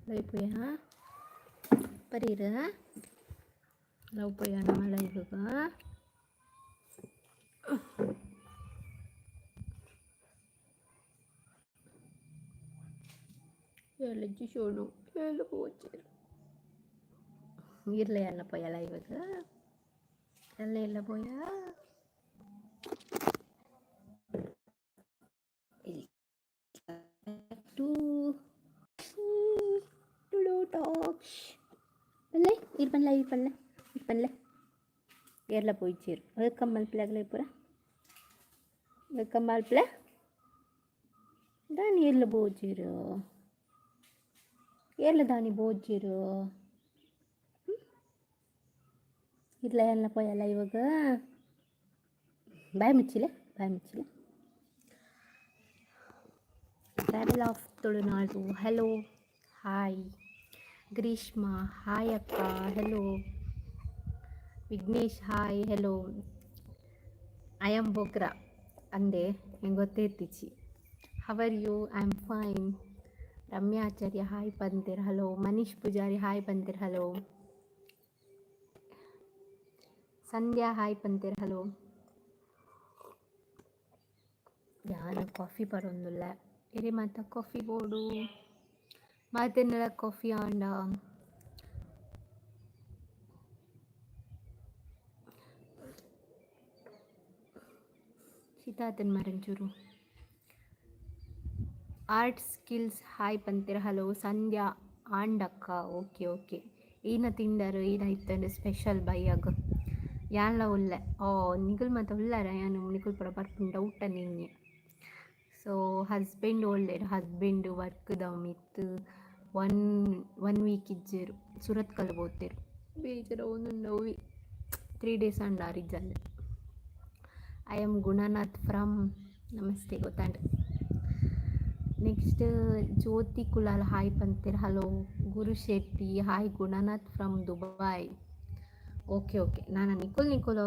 Live ಪೋಯ ಪರೀರ love ಪೋಯ ನಮ್ಮ ಲೈವ್ಗ ಎಲ್ಲಿ ಶೋನು ಎಲ್ಲಿ ಹೋಗ್ತೀರ ಇರಲೇ ಎಲ್ಲ ಪೋಯ ಲೈವ್ಗ ಎಲ್ಲ ಎಲ್ಲ ಪೋಯ ഇപ്പല്ലേ എല്ലാം പോയി ചേരും വെക്കം മൽപ്പിളകളെ പൂര വെക്കം മൽപ്പിള దాని ఎర్ల పోజీరు ఎర్ల దాని పోజీరు ఇట్లా ಎಲ್ಲ పోయాలా ఇವಾಗ ಬಾಯ್ ಮುಚ್ಚಿಲೆ travel of Tulunadu hello hi Greeshma hi ಅಕ್ಕ hello Vignesh hi hello I am ಬೊಗ್ರಾ ಅಂದೆ ಹೆಂಗೆ ಗೊತ್ತೈತಿಚ್ಚಿ how are you I am fine Ramya Acharya hi ಬಂದಿರ್ ಹಲೋ ಮನೀಶ್ ಪೂಜಾರಿ ಹಾಯ್ ಬಂದಿರ್ ಹಲೋ ಸಂಧ್ಯಾ ಹಾಯ್ ಬಂದಿರ್ ಹಲೋ ಯಾರು ಕಾಫಿ ಬರೋದಿಲ್ಲ ಇರಿ ಮತ್ತೆ ಕಾಫಿ ಬೋರ್ಡು ಮತ್ತೆನ್ನೆಲ್ಲ ಕಾಫಿ ಆಂಡ ಸೀತಾತನ್ ಮರಂಚೂರು ಆರ್ಟ್ ಸ್ಕಿಲ್ಸ್ ಹಾಯ್ ಬಂತೀರ ಹಲೋ ಸಂಧ್ಯಾ ಆಂಡಕ್ಕ ಓಕೆ ಈನ ತಿಂಡರು ಈನ ಇತ್ತಂಡು ಸ್ಪೆಷಲ್ ಬೈಯಾಗ ಯಾನ್ಲ ಉಲ್ಲೆ ನಿಗುಲ್ ಮತ್ತೆ ಉಳ್ಳಾರ ಯಾನು ನಿಗುಲ್ ಪುರ ಬರ್ಪುಂಡ ಊಟ ನಿನ್ನೆ ಸೊ ಹಸ್ಬೆಂಡ್ ಒಳ್ಳೆರು ಹಸ್ಬೆಂಡ್ ವರ್ಕ್ದ ಮಿತ್ತು ಒನ್ ವೀಕ್ ಇಜ್ಜೇರು ಸುರತ್ ಕಲ್ ಹೋಗ್ತೇರು ಬೇಜಾರ ಒಂದು 3 days ಅಂಡಾರಿಜ್ಜಲ್ಲಿ ಐ ಆಮ್ ಗುಣನಾಥ್ ಫ್ರಮ್ ನಮಸ್ತೆ ಗೊತ್ತಾಂಡ್ರಿ ನೆಕ್ಸ್ಟ್ ಜ್ಯೋತಿ ಕುಲಾಲ್ ಹಾಯ್ ಬಂತೀರ hello Guru Shetty hi Gunanath from Dubai okay ನಾನು ನಿಖುಲ್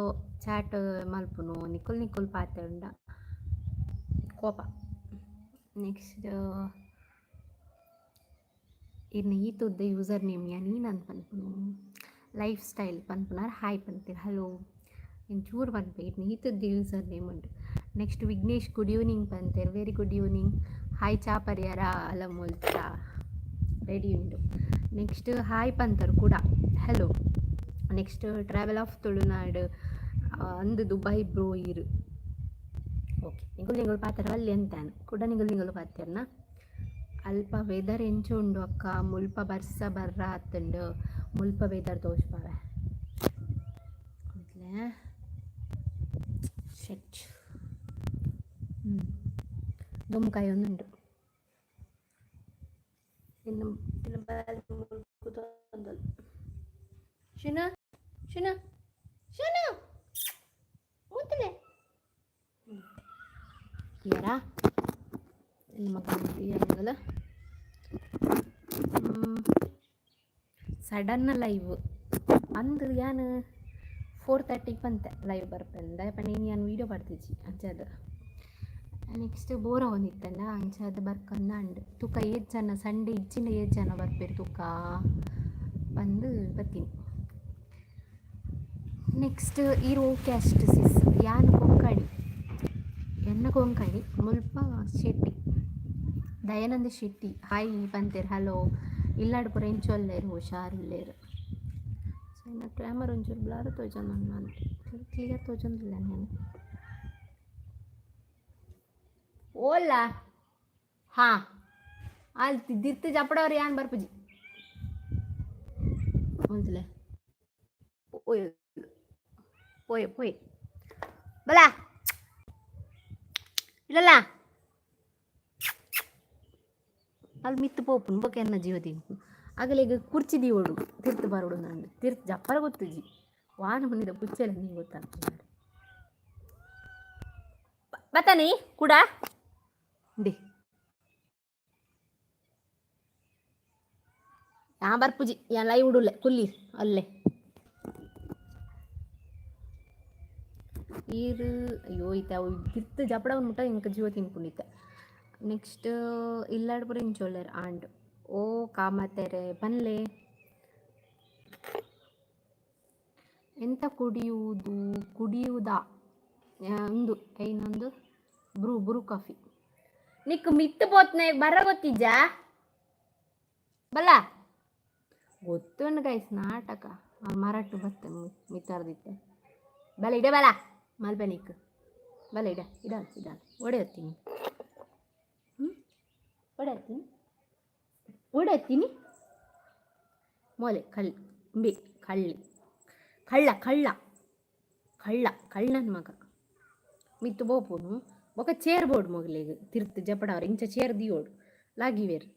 ಚಾಟ್ ಮಲ್ಪುನು ನಿಖುಲ್ ಪಾತಂಡ ಕೋಪ ನೆಕ್ಸ್ಟ್ ಇನ್ನು ಈತುದ್ದ ಯೂಸರ್ ನೇಮ್ ನೀನು ಅಂತ ಪನ್ಪುನು ಲೈಫ್ ಸ್ಟೈಲ್ ಪನ್ಪುನಾರ ಹಾಯ್ ಬಂತೀರ ಹಲೋ ಚೂರು ಪನ್ಪು ಈತುದ್ದ ಯೂಸರ್ ನೇಮ್ ಉಂಟು ನೆಕ್ಸ್ಟ್ ವಿಘ್ನೇಶ್ ಗುಡ್ ಈವ್ನಿಂಗ್ ಬಂತೀರ್ ವೆರಿ ಗುಡ್ ಈವ್ನಿಂಗ್ ಹಾಯ್ ಚಾ ಪರಿಯಾರ ಅಲ್ಲ ಮುಲ್ತ ರೆಡಿ ಉಂಟು ನೆಕ್ಸ್ಟ್ ಹಾಯ್ ಪಂತರು ಕೂಡ hello next travel of Tulunadu ಅಂದು ದುಬೈ ಬ್ರೋ ಇರು ಓಕೆ ನಿಗುಲು ಪಾತ್ರ ಅಲ್ಲಿ ಅಂತಾನು ಕೂಡ ನಿಗುಲು ಪಾತ್ರನ ಅಲ್ಪ ವೆದರ್ ಎಂಚು ಉಂಡು ಅಕ್ಕ ಮುಲ್ಪ ಬರ್ಸ ಬರ್ರ ಹತ್ತುಂಡು ಮುಲ್ಪ ವೆದರ್ ತೋಚ್ಪಾವೆ ಶೆಟ್ ದುಮ್ಕಾಯಿ ಒಂದುಂಟು ಇನ್ನು ಶುನ ಮೂತಲೆ ಯಾರಾ ಮಗಲ್ಲ ಸಡನ್ ಲೈವ್ ಅಂದು ಯಾನು 4:30 ಬಂತೆ ಲೈವ್ ಬರ್ಪಂದ ನೀನು ಯಾನು ವೀಡಿಯೋ ಬರ್ತಿದ್ದಿ ಅಂಚದು ನೆಕ್ಸ್ಟ್ ಬೋರ ಒಂದಿತ್ತಲ್ಲ ಅಂಚದು ಬರ್ಕಂದ ಅಂಡು ತುಕ ಜನ ಸಂಡೇ ಇಚ್ಚಿನ ಜನ ಬರ್ಪೇರು ತುಕ ಬಂದು ಬರ್ತೀನಿ ನೆಕ್ಸ್ಟ್ ಈರೋ ಕ್ಯಾಸ್ಟ್ ಸಿಸ್ ಯಾನು ಕೊಂಕಣಿ ಎನ್ನ ಕೊಂಕಣಿ ಮುಲ್ಪ ಶೆಟ್ಟಿ ದಯಾನಂದ ಶೆಟ್ಟಿ ಹಾಯ್ ಬಂತೇರು ಹಲೋ ಇಲ್ಲಾಡು ಪುರ ಇಂಚೊಲ್ಲೇರು ಹುಷಾರಿಲ್ಲೇರು ಸೊ ಇನ್ನು ಕ್ಯಾಮರಾ ಒಂಚೂರು ಬ್ಲರ್ ತೋಜೊಂದು ನಾನು ಕ್ಲಿಯರ್ ತೋಜೊಂದಿಲ್ಲ ನಾನು ಓಲ್ಲ ಹಾಂ ಅಲ್ಲಿ ದಿರ್ತು ಜಪ್ಪಡವ್ರು ಯಾನ್ ಬರ್ಪುಜಿ ಒಂದ್ಸಲ ಪೋಯ್ ಬಲ ಇಲ್ಲಲ್ಲ ಅಲ್ಲಿ ಮಿತ್ತು ಪೋಪುನ್ ಬೊಕ ಎನ್ನ ಜೀವ ತಿನ್ಪು ಆಗಲೇ ಈಗ ಕುರ್ಚಿ ದೀವೋಡು ತಿರ್ತು ಬರೋಡು ನಾನು ತಿರ್ತು ಜಪ್ಪರ ಗೊತ್ತುಜಿ ವಾನ ಮುಂದಿದ ಪುಚ್ಚೆಲ್ಲ ನೀನು ಗೊತ್ತಾಗ್ತದೆ ಬತ್ತಾನಿ ಕೂಡ ಡಿ ಯಾ ಬರ್ಪುಜಿ ಯಾ ಲೈವ್ ಉಡುಲ್ಲೆ ಕುಲ್ಲಿ ಅಲ್ಲೇ ಈರು ಅಯ್ಯೋ ಈತ ತಿರ್ತು ಜಪಡ ಮುಟ್ಟ ಇಂಕ ಜೀವ ತಿನ್ಕೊಂಡಿದ್ದೆ ನೆಕ್ಸ್ಟ್ ಇಲ್ಲಾಡ್ಪುರ ಇಂಚೊಳ್ಳೇರು ಆಂಡ್ ಓ ಕಾಮತೆರೆ ಬನ್ಲೆ. ಎಂತ ಕುಡಿಯುವುದಾ ಒಂದು ಇನ್ನೊಂದು ಬ್ರೂ ಕಾಫಿ ನಿಕ್ ಮಿತ್ತು ಪೋತ್ನೆ ಬರ ಗೊತ್ತಿಜ್ಜ ಬಲ್ಲ ಗೊತ್ತುಂಡು ಗೈಸ್ ನಾಟಕ ಮರಾಠ ಬತ್ತೆ ಮಿತ್ತಾರ್ದಿತ್ತೆ ಬಲ ಇಡ ಬಲ ಮಲ್ಪೆ ನಿಕ್ ಬಲ ಇಡ ಒಡೆಯತ್ತೀನಿ ಒಡೆಯತ್ತೀನಿ ಮೊಲೆ ಕಳ್ಳನ ಮಗ ಮಿತ್ತು ಬೋಪುನು ಬೊಕ ಚೇರ್ ಬೋರ್ಡ್ ಮೊಗಲಿಗೆ ತಿರ್ತ್ ಜಪಡವ್ರ ಇಂಚ ಚೇರ್ ದಿಯೋಡು ಲಾಗಿವೇರ್.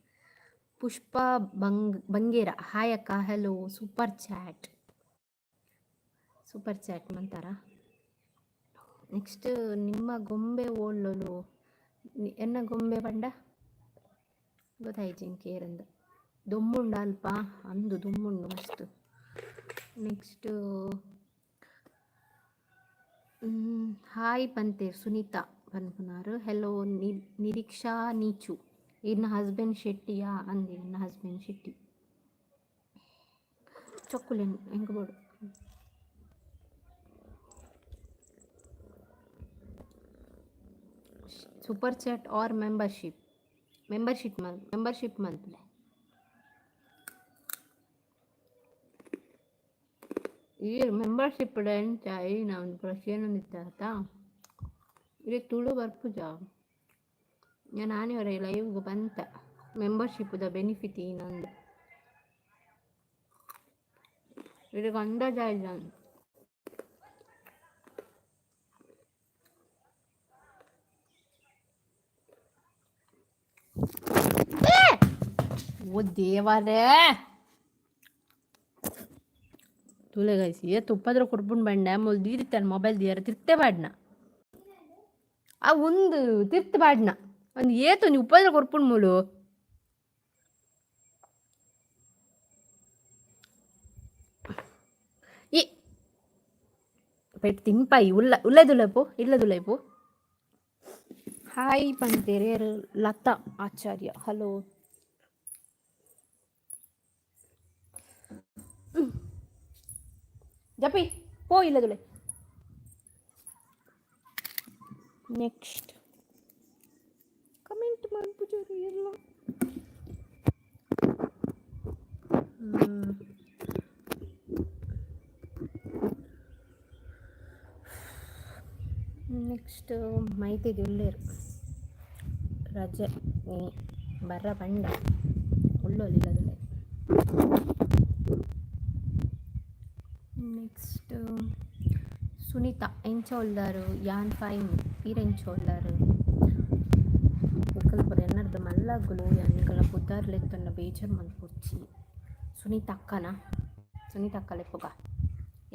ಪುಷ್ಪ ಬಂಗೇರ ಹಾಯ್ ಅಕ್ಕ ಹಲೋ ಸೂಪರ್ ಚಾಟ್ ಮಂತಾರ. ನೆಕ್ಸ್ಟ್ ನಿಮ್ಮ ಗೊಂಬೆ ಓಳ್ಳಲು ಎನ್ನ ಗೊಂಬೆ ಪಂಡ ಗೊತ್ತಾಯ್ತು ಕೇರಂದ ದೊಮ್ಮುಂಡು ಅಲ್ಪ ಅಂದು ದೊಮ್ಮುಂಡು ಮಸ್ತ್. ನೆಕ್ಸ್ಟ್ ಹಾಯ್ ಪಂತೇರ್ ಸುನೀತಾ ಪನ್ಪುನಾರು ಹೆಲೋ ನಿರೀಕ್ಷಾ ನೀಚು ಇನ್ನ ಹಸ್ಬೆಂಡ್ ಶೆಟ್ಟಿಯಾ ಅಂದೆ ನನ್ನ ಹಸ್ಬೆಂಡ್ ಶೆಟ್ಟಿ ಚೊಕ್ಕುಲೆನ್ ಹೆಂಗ ಬೋಡು ಸೂಪರ್ ಚಾಟ್ ಆರ್ ಮೆಂಬರ್ಶಿಪ್ ಮಂತ್ಲೆ ಈ ಮೆಂಬರ್ಶಿಪ್ ಎಂಚ ಐನ ಒಂದು ಪ್ರಶ್ನೆ ನಿಂತ ಇಲ್ಲಿ ತುಳು ಬರ್ಪುಜ ನಾನೇ ಲೈವ್ಗೆ ಬಂತ ಮೆಂಬರ್ಶಿಪ್ದ ಬೆನಿಫಿಟ್ ಏನಂದು ಇದಕ್ಕೆ ಅಂದಾಜ ಇಲ್ಲ. ಓ ದೇವರೇ ತುಳೆಗಾಯಿಸಿ ತುಪ್ಪದ್ರ ಕೊಡ್ಬಿಟ್ಟು ಬಂಡೆ ಮೊಲ್ ದೀರಿತಾನೆ ಮೊಬೈಲ್ ದಿಯಾರ ತಿರ್ತೆ ಬಾಡ್ನ ಆ ಒಂದು ತಿರ್ತ ಬಾಡ್ನ ಒಂದು ಏತು ನೀವು ಉಪ್ಪದ್ರ ಕೊಡ್ಬಿಟ್ಟು ಮೂಲು ಈ ಪೆಟ್ಟು ತಿಂಪಾಯಿ ಇಲ್ಲದುಲೈಪು. ಹಾಯ್ ಪಂತೇರೆ ಲತಾ ಆಚಾರ್ಯ ಹಲೋ ಜಪಿ ಪೋ ಇಲ್ಲದುಲೆ. ನೆಕ್ಸ್ಟ್ ಕಮೆಂಟ್ ಮಾಡ್ಬಿಟ್ಟು ಎಲ್ಲ ನೆಕ್ಸ್ಟ್ ಮೈತಿದ್ದು ಉಳ್ಳೇರು ರಜೆ ನೀ ಬರ್ರ ಬಂಡ ಉಳ್ಳೋಲಿಲ್ಲದುಲೆ. ನೆಕ್ಸ್ಟ್ ಸುನೀತಾ ಎಂಚ ಉಳ್ಳಾರು ಯಾನ್ ಫೈನ್ ಈರೆಂಚ ಉಳ್ಳಾರು ನಿಕಲ್ಪುರ ಎನ್ನರ್ದು ಮಲ್ಲಗುಲು ನಿಕಲ ಪುದ್ದಾರ್ಲೆತ್ತನ್ನ ಬೇಜಾರು ಮಲ್ಪುಚ್ಚಿ ಸುನೀತಾ ಅಕ್ಕಲೆಪ್ಪುಗ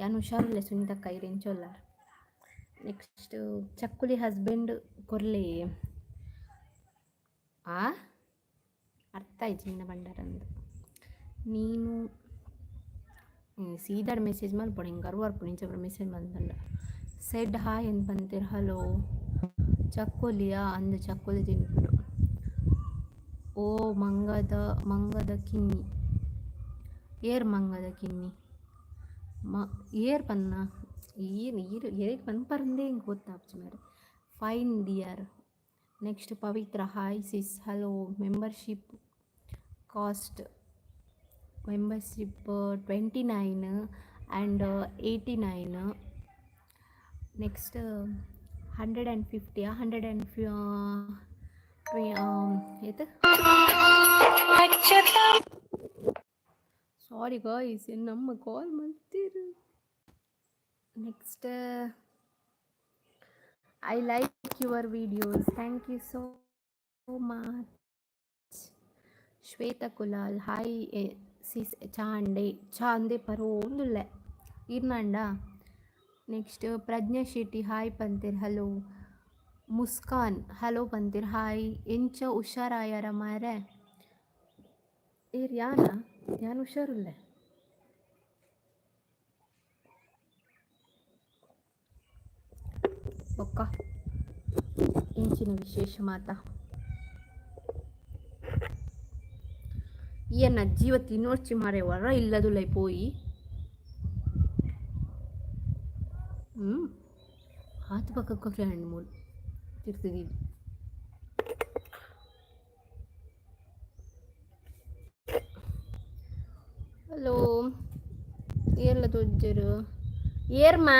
ಯಾನ್ ಹುಷಾರಿಲ್ಲ ಸುನೀತಾ ಅಕ್ಕ ಈರೆಂಚ ಉಳ್ಳಾರು. ನೆಕ್ಸ್ಟ್ ಚಕ್ಕುಲಿ ಹಸ್ಬೆಂಡ್ ಕೊರ್ಲೆ ಅರ್ಥ ಆಯ್ತು ನಿನ್ನ ಬಂಡಾರಂದು ನೀನು ಸೀದಾಡ್ ಮೆಸೇಜ್ ಮಲ್ಪೊಡು ಹಿಂಗೆ ಅರ್ವರ್ಪು ನಿಂಚ ಮೆಸೇಜ್ ಬಂದಲ್ಲ ಸೆಡ್ ಹಾಯ್ ಎಂದು ಬಂತೀರ ಹಲೋ ಚಕ್ಕೋಲಿಯಾ ಅಂದು ಚಕ್ಕೋಲಿ ತಿನ್ಬಿಡು. ಓ ಮಂಗದ ಕಿನ್ನಿ ಮಂಗದ ಕಿನ್ನಿ ಏರ್ ಪನ್ನ ಏರಿಗೆ ಪನ್ಪರಂದೇ ಹಿಂಗೆ ಗೊತ್ತಾಗ್ತು ಮೇರೆ fine dear. Next Pavithra hi sis hello membership cost 29 and 89. Next 150 ಇದು ಸಾರಿ ಗಾಯ್ಸ್ ನಮ್ಮ ಕಾಲ್ ಮಾಡ್ತೀರಿ. Next I like your videos thank you so much. Shwetha Kulal hi sis ಚಾಂಡೆ ಪರೋಂದುಲ್ಲ ಇರ್ನಂಡ. ನೆಕ್ಸ್ಟ್ ಪ್ರಜ್ಞಾ ಶೆಟ್ಟಿ ಹಾಯ್ ಪಂತೀರ್ ಹಲೋ. ಮುಸ್ಕಾನ್ ಹಲೋ ಪಂತೀರ್ ಹಾಯ್ ಎಂಚ ಹುಷಾರಾಯಾರ ಮಾರೆ ಯಾನ್ ಹುಷಾರಿಲ್ಲ ಒಕ್ಕ ಇಂಚಿನ ವಿಶೇಷ ಮಾತಾ. ఈయన జీవ తినొచ్చి మారేవారా ఇల్లదులై పోయి ఆతు పక్కకు రెండు మూడు తిరుగుతుంది. ಹಲೋ ಏರ್ಲ ತೋಜ್ಜರು ಏರ್ಮಾ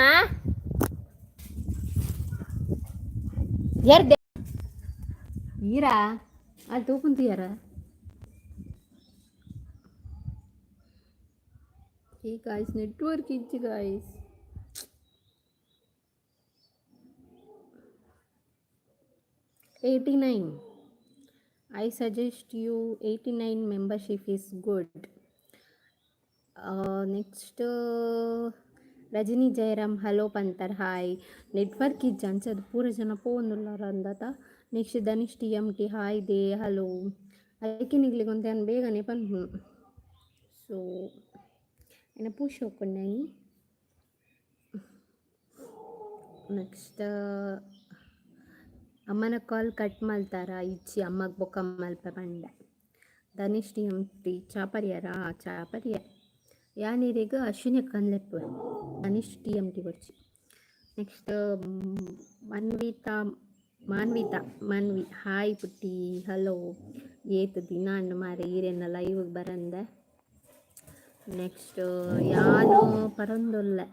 ಏರ್ ಈರಾ ಅಲ್ಲಿ ತೂಕುಂತೀಯಾರ ಈ ಗಾಯ್ಸ್ ನೆಟ್ವರ್ಕ್ ಇಜ್ಜಿ guys $89. I suggest you 89 membership is good. Next Rajani Jayaram hello ಪಂತರ್ ಹಾಯ್ ನೆಟ್ವರ್ಕ್ ಇಜ್ಜ ಅಂಚದು ಪೂರ ಜನ ಪೋನುಲ್ಲಾರ ಅಂದತ. Next Dhanish T M T hi ದೇ ಹಲೋ ಅದಕ್ಕೆ ನಿಗ್ಲಿಕ್ಕೆ ಒಂದು ನಾನು ಬೇಗನೆ ಪನ್ಪು ಸೊ ಏನ ಪೂಷ ಹೋಗ್ಕೊಂಡೆ. ನೆಕ್ಸ್ಟ್ ಅಮ್ಮನ ಕಾಲ್ ಕಟ್ ಮಲ್ತಾರ ಇಚ್ಚಿ ಅಮ್ಮಗೆ ಬೊಕ್ಕ ಮಲ್ಪ ಬಂಡೆ. ಧನಿಷ್ ಟಿ ಎಮ್ ಟಿ ಚಾಪರ್ಯಾರ ಚಾಪರ್ಯ ಯಾನೀರಿಗೆ ಅಶ್ವಿನಿ ಕಂದ್ಲೆಪ್ಪು ಧನಿಷ್ ಟಿ ಎಮ್ ಟಿ ಬರ್ಚಿ. ನೆಕ್ಸ್ಟ್ ಮಾನ್ವಿ ಹಾಯ್ ಪುಟ್ಟಿ ಹಲೋ ಏತು ದಿನ ಅಂಡು ಮಾರೆ ಈರೆನ್ನ ಲೈವ್ಗೆ ಬರಂದೆ. ನೆಕ್ಸ್ಟ್ ಯಾನು ಪರಂದೊಲ್ಲೆ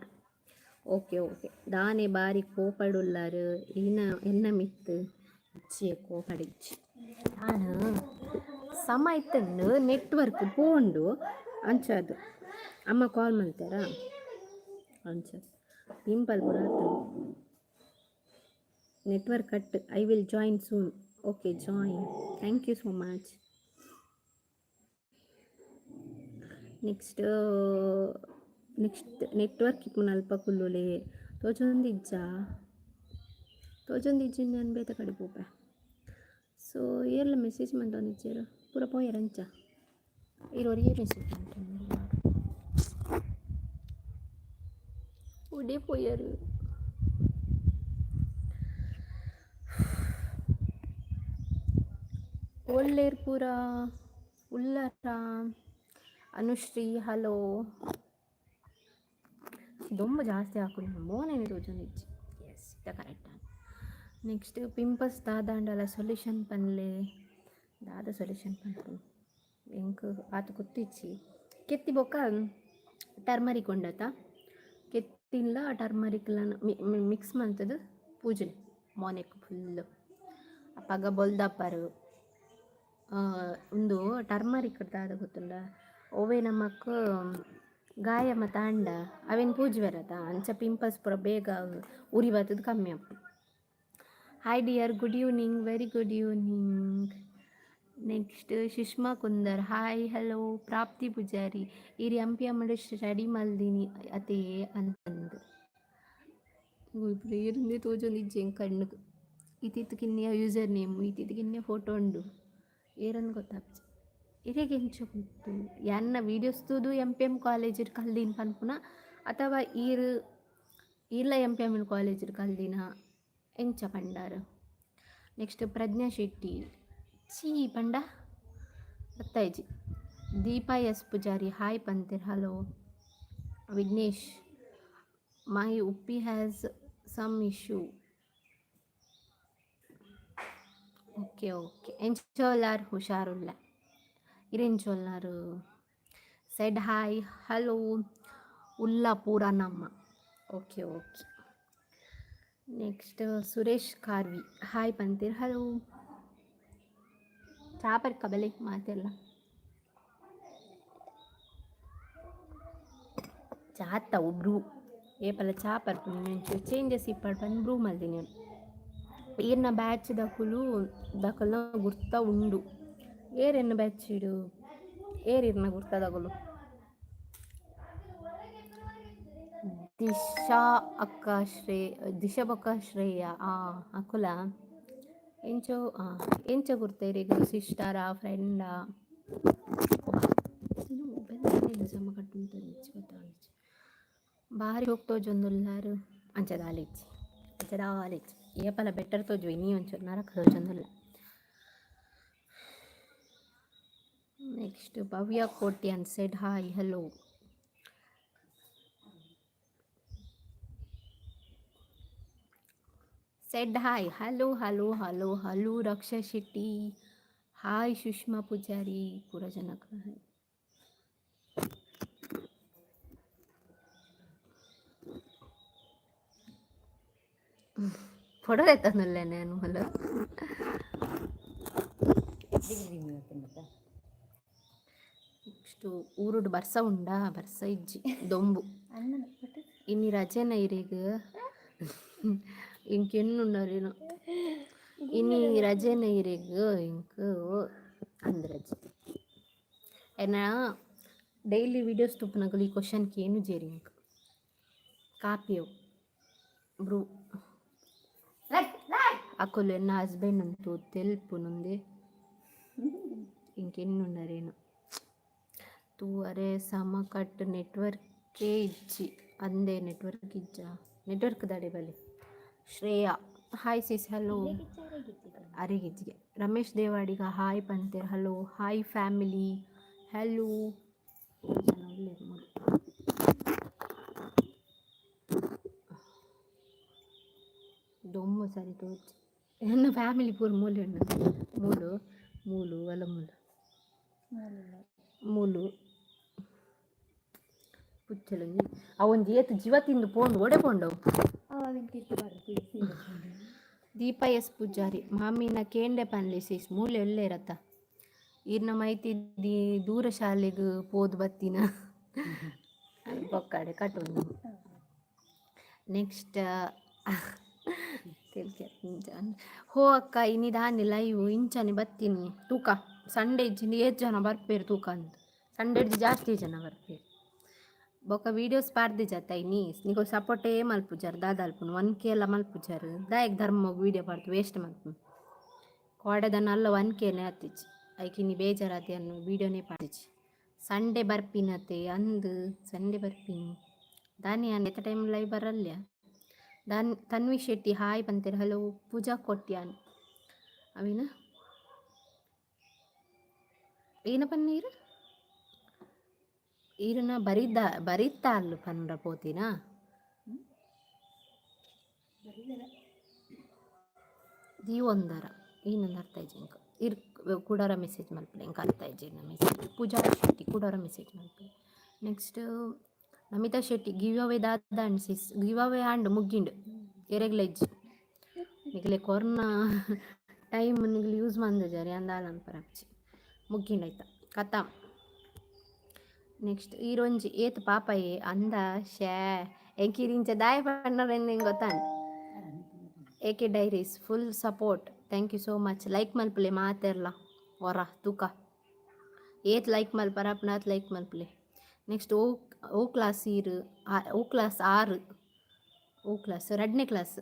ಓಕೆ ದಾನೆ ಬಾರಿ ಕೋಪಡುಲ್ಲಾರು ಎನ್ನ ಮಿತ್ತು ಇಚ್ಚಿಯ ಕೋಪಡಿಚ್ಚಿ ನಾನು ಸಮ ಇತ್ತಂಡು ನೆಟ್ವರ್ಕ್ ಪೋಂಡು ಅಂಚದು ಅಮ್ಮ ಕಾಲ್ ಮಾಡ್ತಾರಾ ಅಂಚದು ಪಿಂಪಲ್ ಕೂಡ network cut. I will join soon. Okay join, thank you so much. Next network ಇಪ್ಪು ಅಲ್ಪ ಕುಲ್ಲುಲೆ ತೋಜೊಂದಿಜ್ಜ ನಾನು ಬೇತ ಕಡೆ ಪೋಪೆ. ಸೊ ಏರ್ಲ ಮೆಸೇಜ್ ಮಂತೊಂದಿಜ್ಜೇರು ಪೂರ ಪೋಯರಂಚ ಇರೋರಿಗೆ ಮೆಸೇಜ್ ಮಾಡ್ತಾರೆ ಉಡೇ ಪೋಯರು. ಒಳ್ಳೆರ್ ಪೂರ ಉಲ್ಲರ ಅನುಶ್ರೀ ಹಲೋ ದೊಂಬ ಜಾಸ್ತಿ ಹಾಕೊಂಡು ಮೋನೇನೆ ತೋಜೊಂದಿಜ್ಜಿ ಎಸ್ ಇತ್ತ ಕರೆಕ್ಟ್. ನೆಕ್ಸ್ಟ್ ಪಿಂಪಲ್ಸ್ ದಾದಾಂಡಲ ಸೊಲ್ಯೂಷನ್ ಪನ್ಲೆ ದಾದ ಸೊಲ್ಯೂಷನ್ ಪನ್ಪು ಎಂಕ್ ಆತ ಗೊತ್ತಿಚ್ಚಿ ಕೆತ್ತಿ ಬೊಕ್ಕ ಟರ್ಮರಿಕ್ ಉಂಡತ ಕೆತ್ತಿಲ್ಲ ಟರ್ಮರಿಕ್ಲ ಮಿಕ್ಸ್ ಮಂತದು ಪೂಜನೆ ಮೋನೆಕ್ ಫುಲ್ಲು ಅಪ್ಪಗ ಬೊಲ್ದಪ್ಪರು ಒಂದು ಟರ್ಮರಿಕ್ ದಾದ ಗೊತ್ತುಂಡ ಒವೇ ನಮಕ್ ಗಾಯ ಮತ್ತು ಅಂಡ ಅವೇನು ಪೂಜೆ ಬರತ್ತ ಅಂಚ ಪಿಂಪಲ್ಸ್ ಪೂರ ಬೇಗ ಉರಿ ಬರ್ತದೆ ಕಮ್ಮಿ ಅಪ್ಪ. Hi dear good evening very good evening. Next Sushma Kundar hi hello Prapti Poojary ಇರಿ ಹಂಪಿ ಅಮ್ಮಡ ಸ್ಟಡಿ ಮಲ್ದಿನಿ ಅದೇ ಅಂತಂದು ಏರಿಂದೇ ತೋಜೊಂದಿಜ್ಜೆ ಕಣ್ಣು ಇತ್ತಿತ್ತು ಕಿನ್ನೆಯ ಯೂಸರ್ ನೇಮ್ ಇತ್ತಿತ್ತು ಕಿನ್ನೆ ಫೋಟೋ ಉಂಡು ಏರನ್ನು ಗೊತ್ತಾಗ್ತದೆ ಇರೇಗೆ ಹೆಂಚ ಗೊತ್ತು ಯಾನ್ನ ವೀಡಿಯೋಸ್ ತೂದು MPM ಕಾಲೇಜ್ ಕಲ್ದಿನ ಪನ್ಪುನ ಅಥವಾ ಈರ್ಲ MPM ಕಾಲೇಜ್ ಕಲ್ದಿನ ಎಂಚ ಪಂಡಾರು. ನೆಕ್ಸ್ಟ್ ಪ್ರಜ್ಞಾ ಶೆಟ್ಟಿ ಚೀ ಪಂಡ ಗೊತ್ತಾಯ್ಜಿ. ದೀಪಾ ಎಸ್ ಪೂಜಾರಿ ಹಾಯ್ ಪಂತಿರ್ hello. Vignesh my Uppi has some issue okay ಎಂಚೋಲಾರ್ ಹುಷಾರುಲ್ಲ ಇರೆಂಚೋಲ್ಲಾರು ಸೆಡ್ ಹಾಯ್ ಹಲೋ ಉಲ್ಲ ಪೂರ ನಮ್ಮ okay. Next Suresh Karvi hi ಪಂತಿರ್ ಹಲೋ. ಚಾಪರ್ ಕಬಲೆ ಮಾತೆಲ್ಲ ಚಾತವು ಬ್ರೂ ಏಪಲ ಚಾಪರ್ ಚೇಂಜಸ್ ಇಪ್ಪಡು ಬಂದು ಬ್ರೂ ಮಲ್ದಿನಿ ಈರ್ನ ಬ್ಯಾಚ್ ದಕಲ್ನ ಗುರ್ತ ಉಂಡು ಏರೆನ್ನ ಬ್ಯಾಚ್ ಇಡು ಏರಿರ್ನ ಗುರ್ತ ದಕಲು ದಿಶಾ ಬೊಕ್ಕ ಶ್ರೇಯ ಅಕುಲ ಎಂಚ ಗುರ್ತೇರಿಗ ಸಿಸ್ಟರಾ ಫ್ರೆಂಡಾ ಜಮ ಕಟ್ಟು ಬಾರಿ ಹೋಗ್ತೋಜೊಂದುಲ್ಲಾರು ಅಂಚದ ಆಲಿಚ್ಚಿ ಏಪಲ ಬೆಟರ್ ತೋಜು ನೀ ಒಂಚೂರು ನರಕ ತೋಜೊಂದುಲ್ಲ. ನೆಕ್ಸ್ಟ್ ಭವ್ಯ ಕೋಟಿ and said hi, hello. Said hi, hello, hello, hello, hello, Raksha Shetty. Hi, Shushma Pujari. पूरा जन का है. ಫೋಟೋ ಎತ್ತನಲ್ಲ ನಾನು ಅಲ್ಲ ನೆಕ್ಸ್ಟು ಊರುಡು ಬರ್ಸ ಉಂಡಾ ಬರ್ಸ ಇಜ್ಜಿ ದೊಂಬು ಇನ್ನಿ ರಜೆನ ಇರೇಗ ಇಂಕೆನ್ನುಂಡರೇನು ಇನ್ನಿ ರಜೆನ ಇರೇಗ ಇಂಕ ಅಂದ್ರಜ್ಜಿ ಏನ ಡೈಲಿ ವೀಡಿಯೋಸ್ ತುಪ್ಪನಗಲು ಈ ಕ್ವಶನ್ಗೆ ಏನು ಜೇರಿ ಇಂಕ ಕಾಪಿಯವು ಬ್ರೂ అక్కలు నా హస్బెండ్ ఉంటూ తెలుపునుంది ఇంకెన్నున్నారేను తూ అరే సమకట్ నెట్వర్కే ఇచ్చి అందే నెట్వర్క్ ఇచ్చా నెట్వర్క్ దాడే బలి ಶ್ರೇಯಾ ಹಾಯ್ ಸಿಸ್ ಹಲೋ ಅರಿಗಿಜ್ಜಿಗೆ ರಮೇಶ್ ದೇವಾಡಿಗ ಹಾಯ್ ಪಂತೇರ್ ಹಲೋ ಹಾಯ್ ಫ್ಯಾಮಿಲಿ ಹಲೋ ದೊಮ್ಮ ಸರಿ ತೋಚ್ ನನ್ನ ಫ್ಯಾಮಿಲಿ ಪೂರ ಮೂಲೆ ಉಂಡು ಮೂಲು ಮೂಲು ಅಲ್ಲ ಮೂಲು ಮೂಲು ಪುಚ್ಚಲೊಂಜಿ ಅವೊಂದು ಏತು ಜೀವ ತಿಂದು ಪೋಂಡು ಒಡೆ ಪೋಂಡವು ದೀಪ ಎಸ್ ಪೂಜಾರಿ ಮಾಮಿನ ಕೇಂಡೆ ಪನ್ಲಿ ಸಿಸ್ ಮೂಲೆ ಒಳ್ಳೆ ಇರತ್ತ ಇರ್ನ ಮೈತಿ ದೂರ ಶಾಲೆಗೆ ಪೋದು ಬತ್ತಿನ ಬೊಕ್ಕಾಡೆ ಕಟ್ಟೊಂದು ನೆಕ್ಸ್ಟ್ ಹೋ ಅಕ್ಕ ಇನ್ನಿದಾನಿ ಲೈವ್ ಇಂಚನೆ ಬತ್ತೀನಿ ತೂಕ ಸಂಡೇ ಇಜ್ಜಿಂದ 8 ಜನ ಬರ್ಪೇರು ತೂಕ ಅಂತ ಸಂಡೇ ಜಾಸ್ತಿ ಜನ ಬರ್ಪೇರು ಬೊಕ್ಕ ವೀಡಿಯೋಸ್ ಪಾರ್ದಿ ಜತ ನೀಕು ಸಪೋರ್ಟೇ ಮಲ್ಪುಜಾರು ದಾದಾಲ್ಪುನು 1K ಎಲ್ಲ ಮಲ್ಪುಜಾರು ದಾಯಕ್ ಧರ್ಮೋಗಿ ವೀಡಿಯೋ ಪಾಡ್ತು ವೇಸ್ಟ್ ಮಲ್ಪುನು ಕೋಡೆದನ್ನ ಅಲ್ಲ 1Kನೇ ಹತ್ತಿಚ್ಚಿ ಐಕಿ ನೀ ಬೇಜಾರತಿ ಅನ್ನೋ ವೀಡಿಯೋನೇ ಪಾಡಿಚ್ಚಿ ಸಂಡೇ ಬರ್ಪಿನತೆ ಅಂದು ಸಂಡೇ ಬರ್ಪಿನಿ ದಾನಿ ಅನ್ನ ಎತ್ತ ಟೈಮ್ ಲೈವ್ ಬರಲ್ಯ ತನ್ವಿ ಶೆಟ್ಟಿ ಹಾಯ್ ಬಂತೀರ ಹಲೋ ಪೂಜಾ ಕೊಟ್ಯಾನ್ ಅವಿನ ಏನ ಪನ್ನೀರು ಈರನ್ನ ಬರಿತಾ ಅಲ್ಲು ಪನ್ರ ಪೋತಿನ ದೀವೊಂದರ ಏನಂದು ಅರ್ಥ ಇಜ್ಜಿ ಇಂಕ ಇರ್ ಕೂಡರ ಮೆಸೇಜ್ ಮಲ್ಪಲೆ ಇಂಕ ಅರ್ಥ ಇಜ್ಜಿ ಮೆಸೇಜ್ ಪೂಜಾ ಶೆಟ್ಟಿ ಕೂಡರ ಮೆಸೇಜ್ ಮಲ್ಪಲೆ next Namitha Shetty give away ದಾದ ಅನ್ಸಿಸ್ ಗಿವ್ ಅವೇ ಆಂಡ್ ಮುಗ್ಗಿಂಡು ಎರೆಗ್ಲೆಜ್ ನಿಗಲೆ ಕೊರೋನಾ ಟೈಮ್ ನಿಗಲು ಯೂಸ್ ಮಂದಜಾರಿ ಅಂದಾಲ ಅನ್ಪರಪ್ಚಿ ಮುಗ್ಗಿಂಡಾಯ್ತ ಕಥಾ ನೆಕ್ಸ್ಟ್ ಈರೊಂಜಿ ಏತ್ ಪಾಪಯೇ ಅಂದ ಶೇ ಎಂಕಿರಿಂಚ ದಾಯ ಪಣ್ಣರೆಂದು ಹೆಂಗೆ ಗೊತ್ತಾಂಡು ಏಕೆ diaries full support thank you so much like ಮಲ್ಪಲೆ ಮಾತೆರ್ಲ ಹೊರ ತೂಕ ಏತ್ ಲೈಕ್ ಮಲ್ಪರಪ್ನಾತ್ ಲೈಕ್ ಮಲ್ಪಲೆ next O class O class 6 O class 2ನೇ ಕ್ಲಾಸ್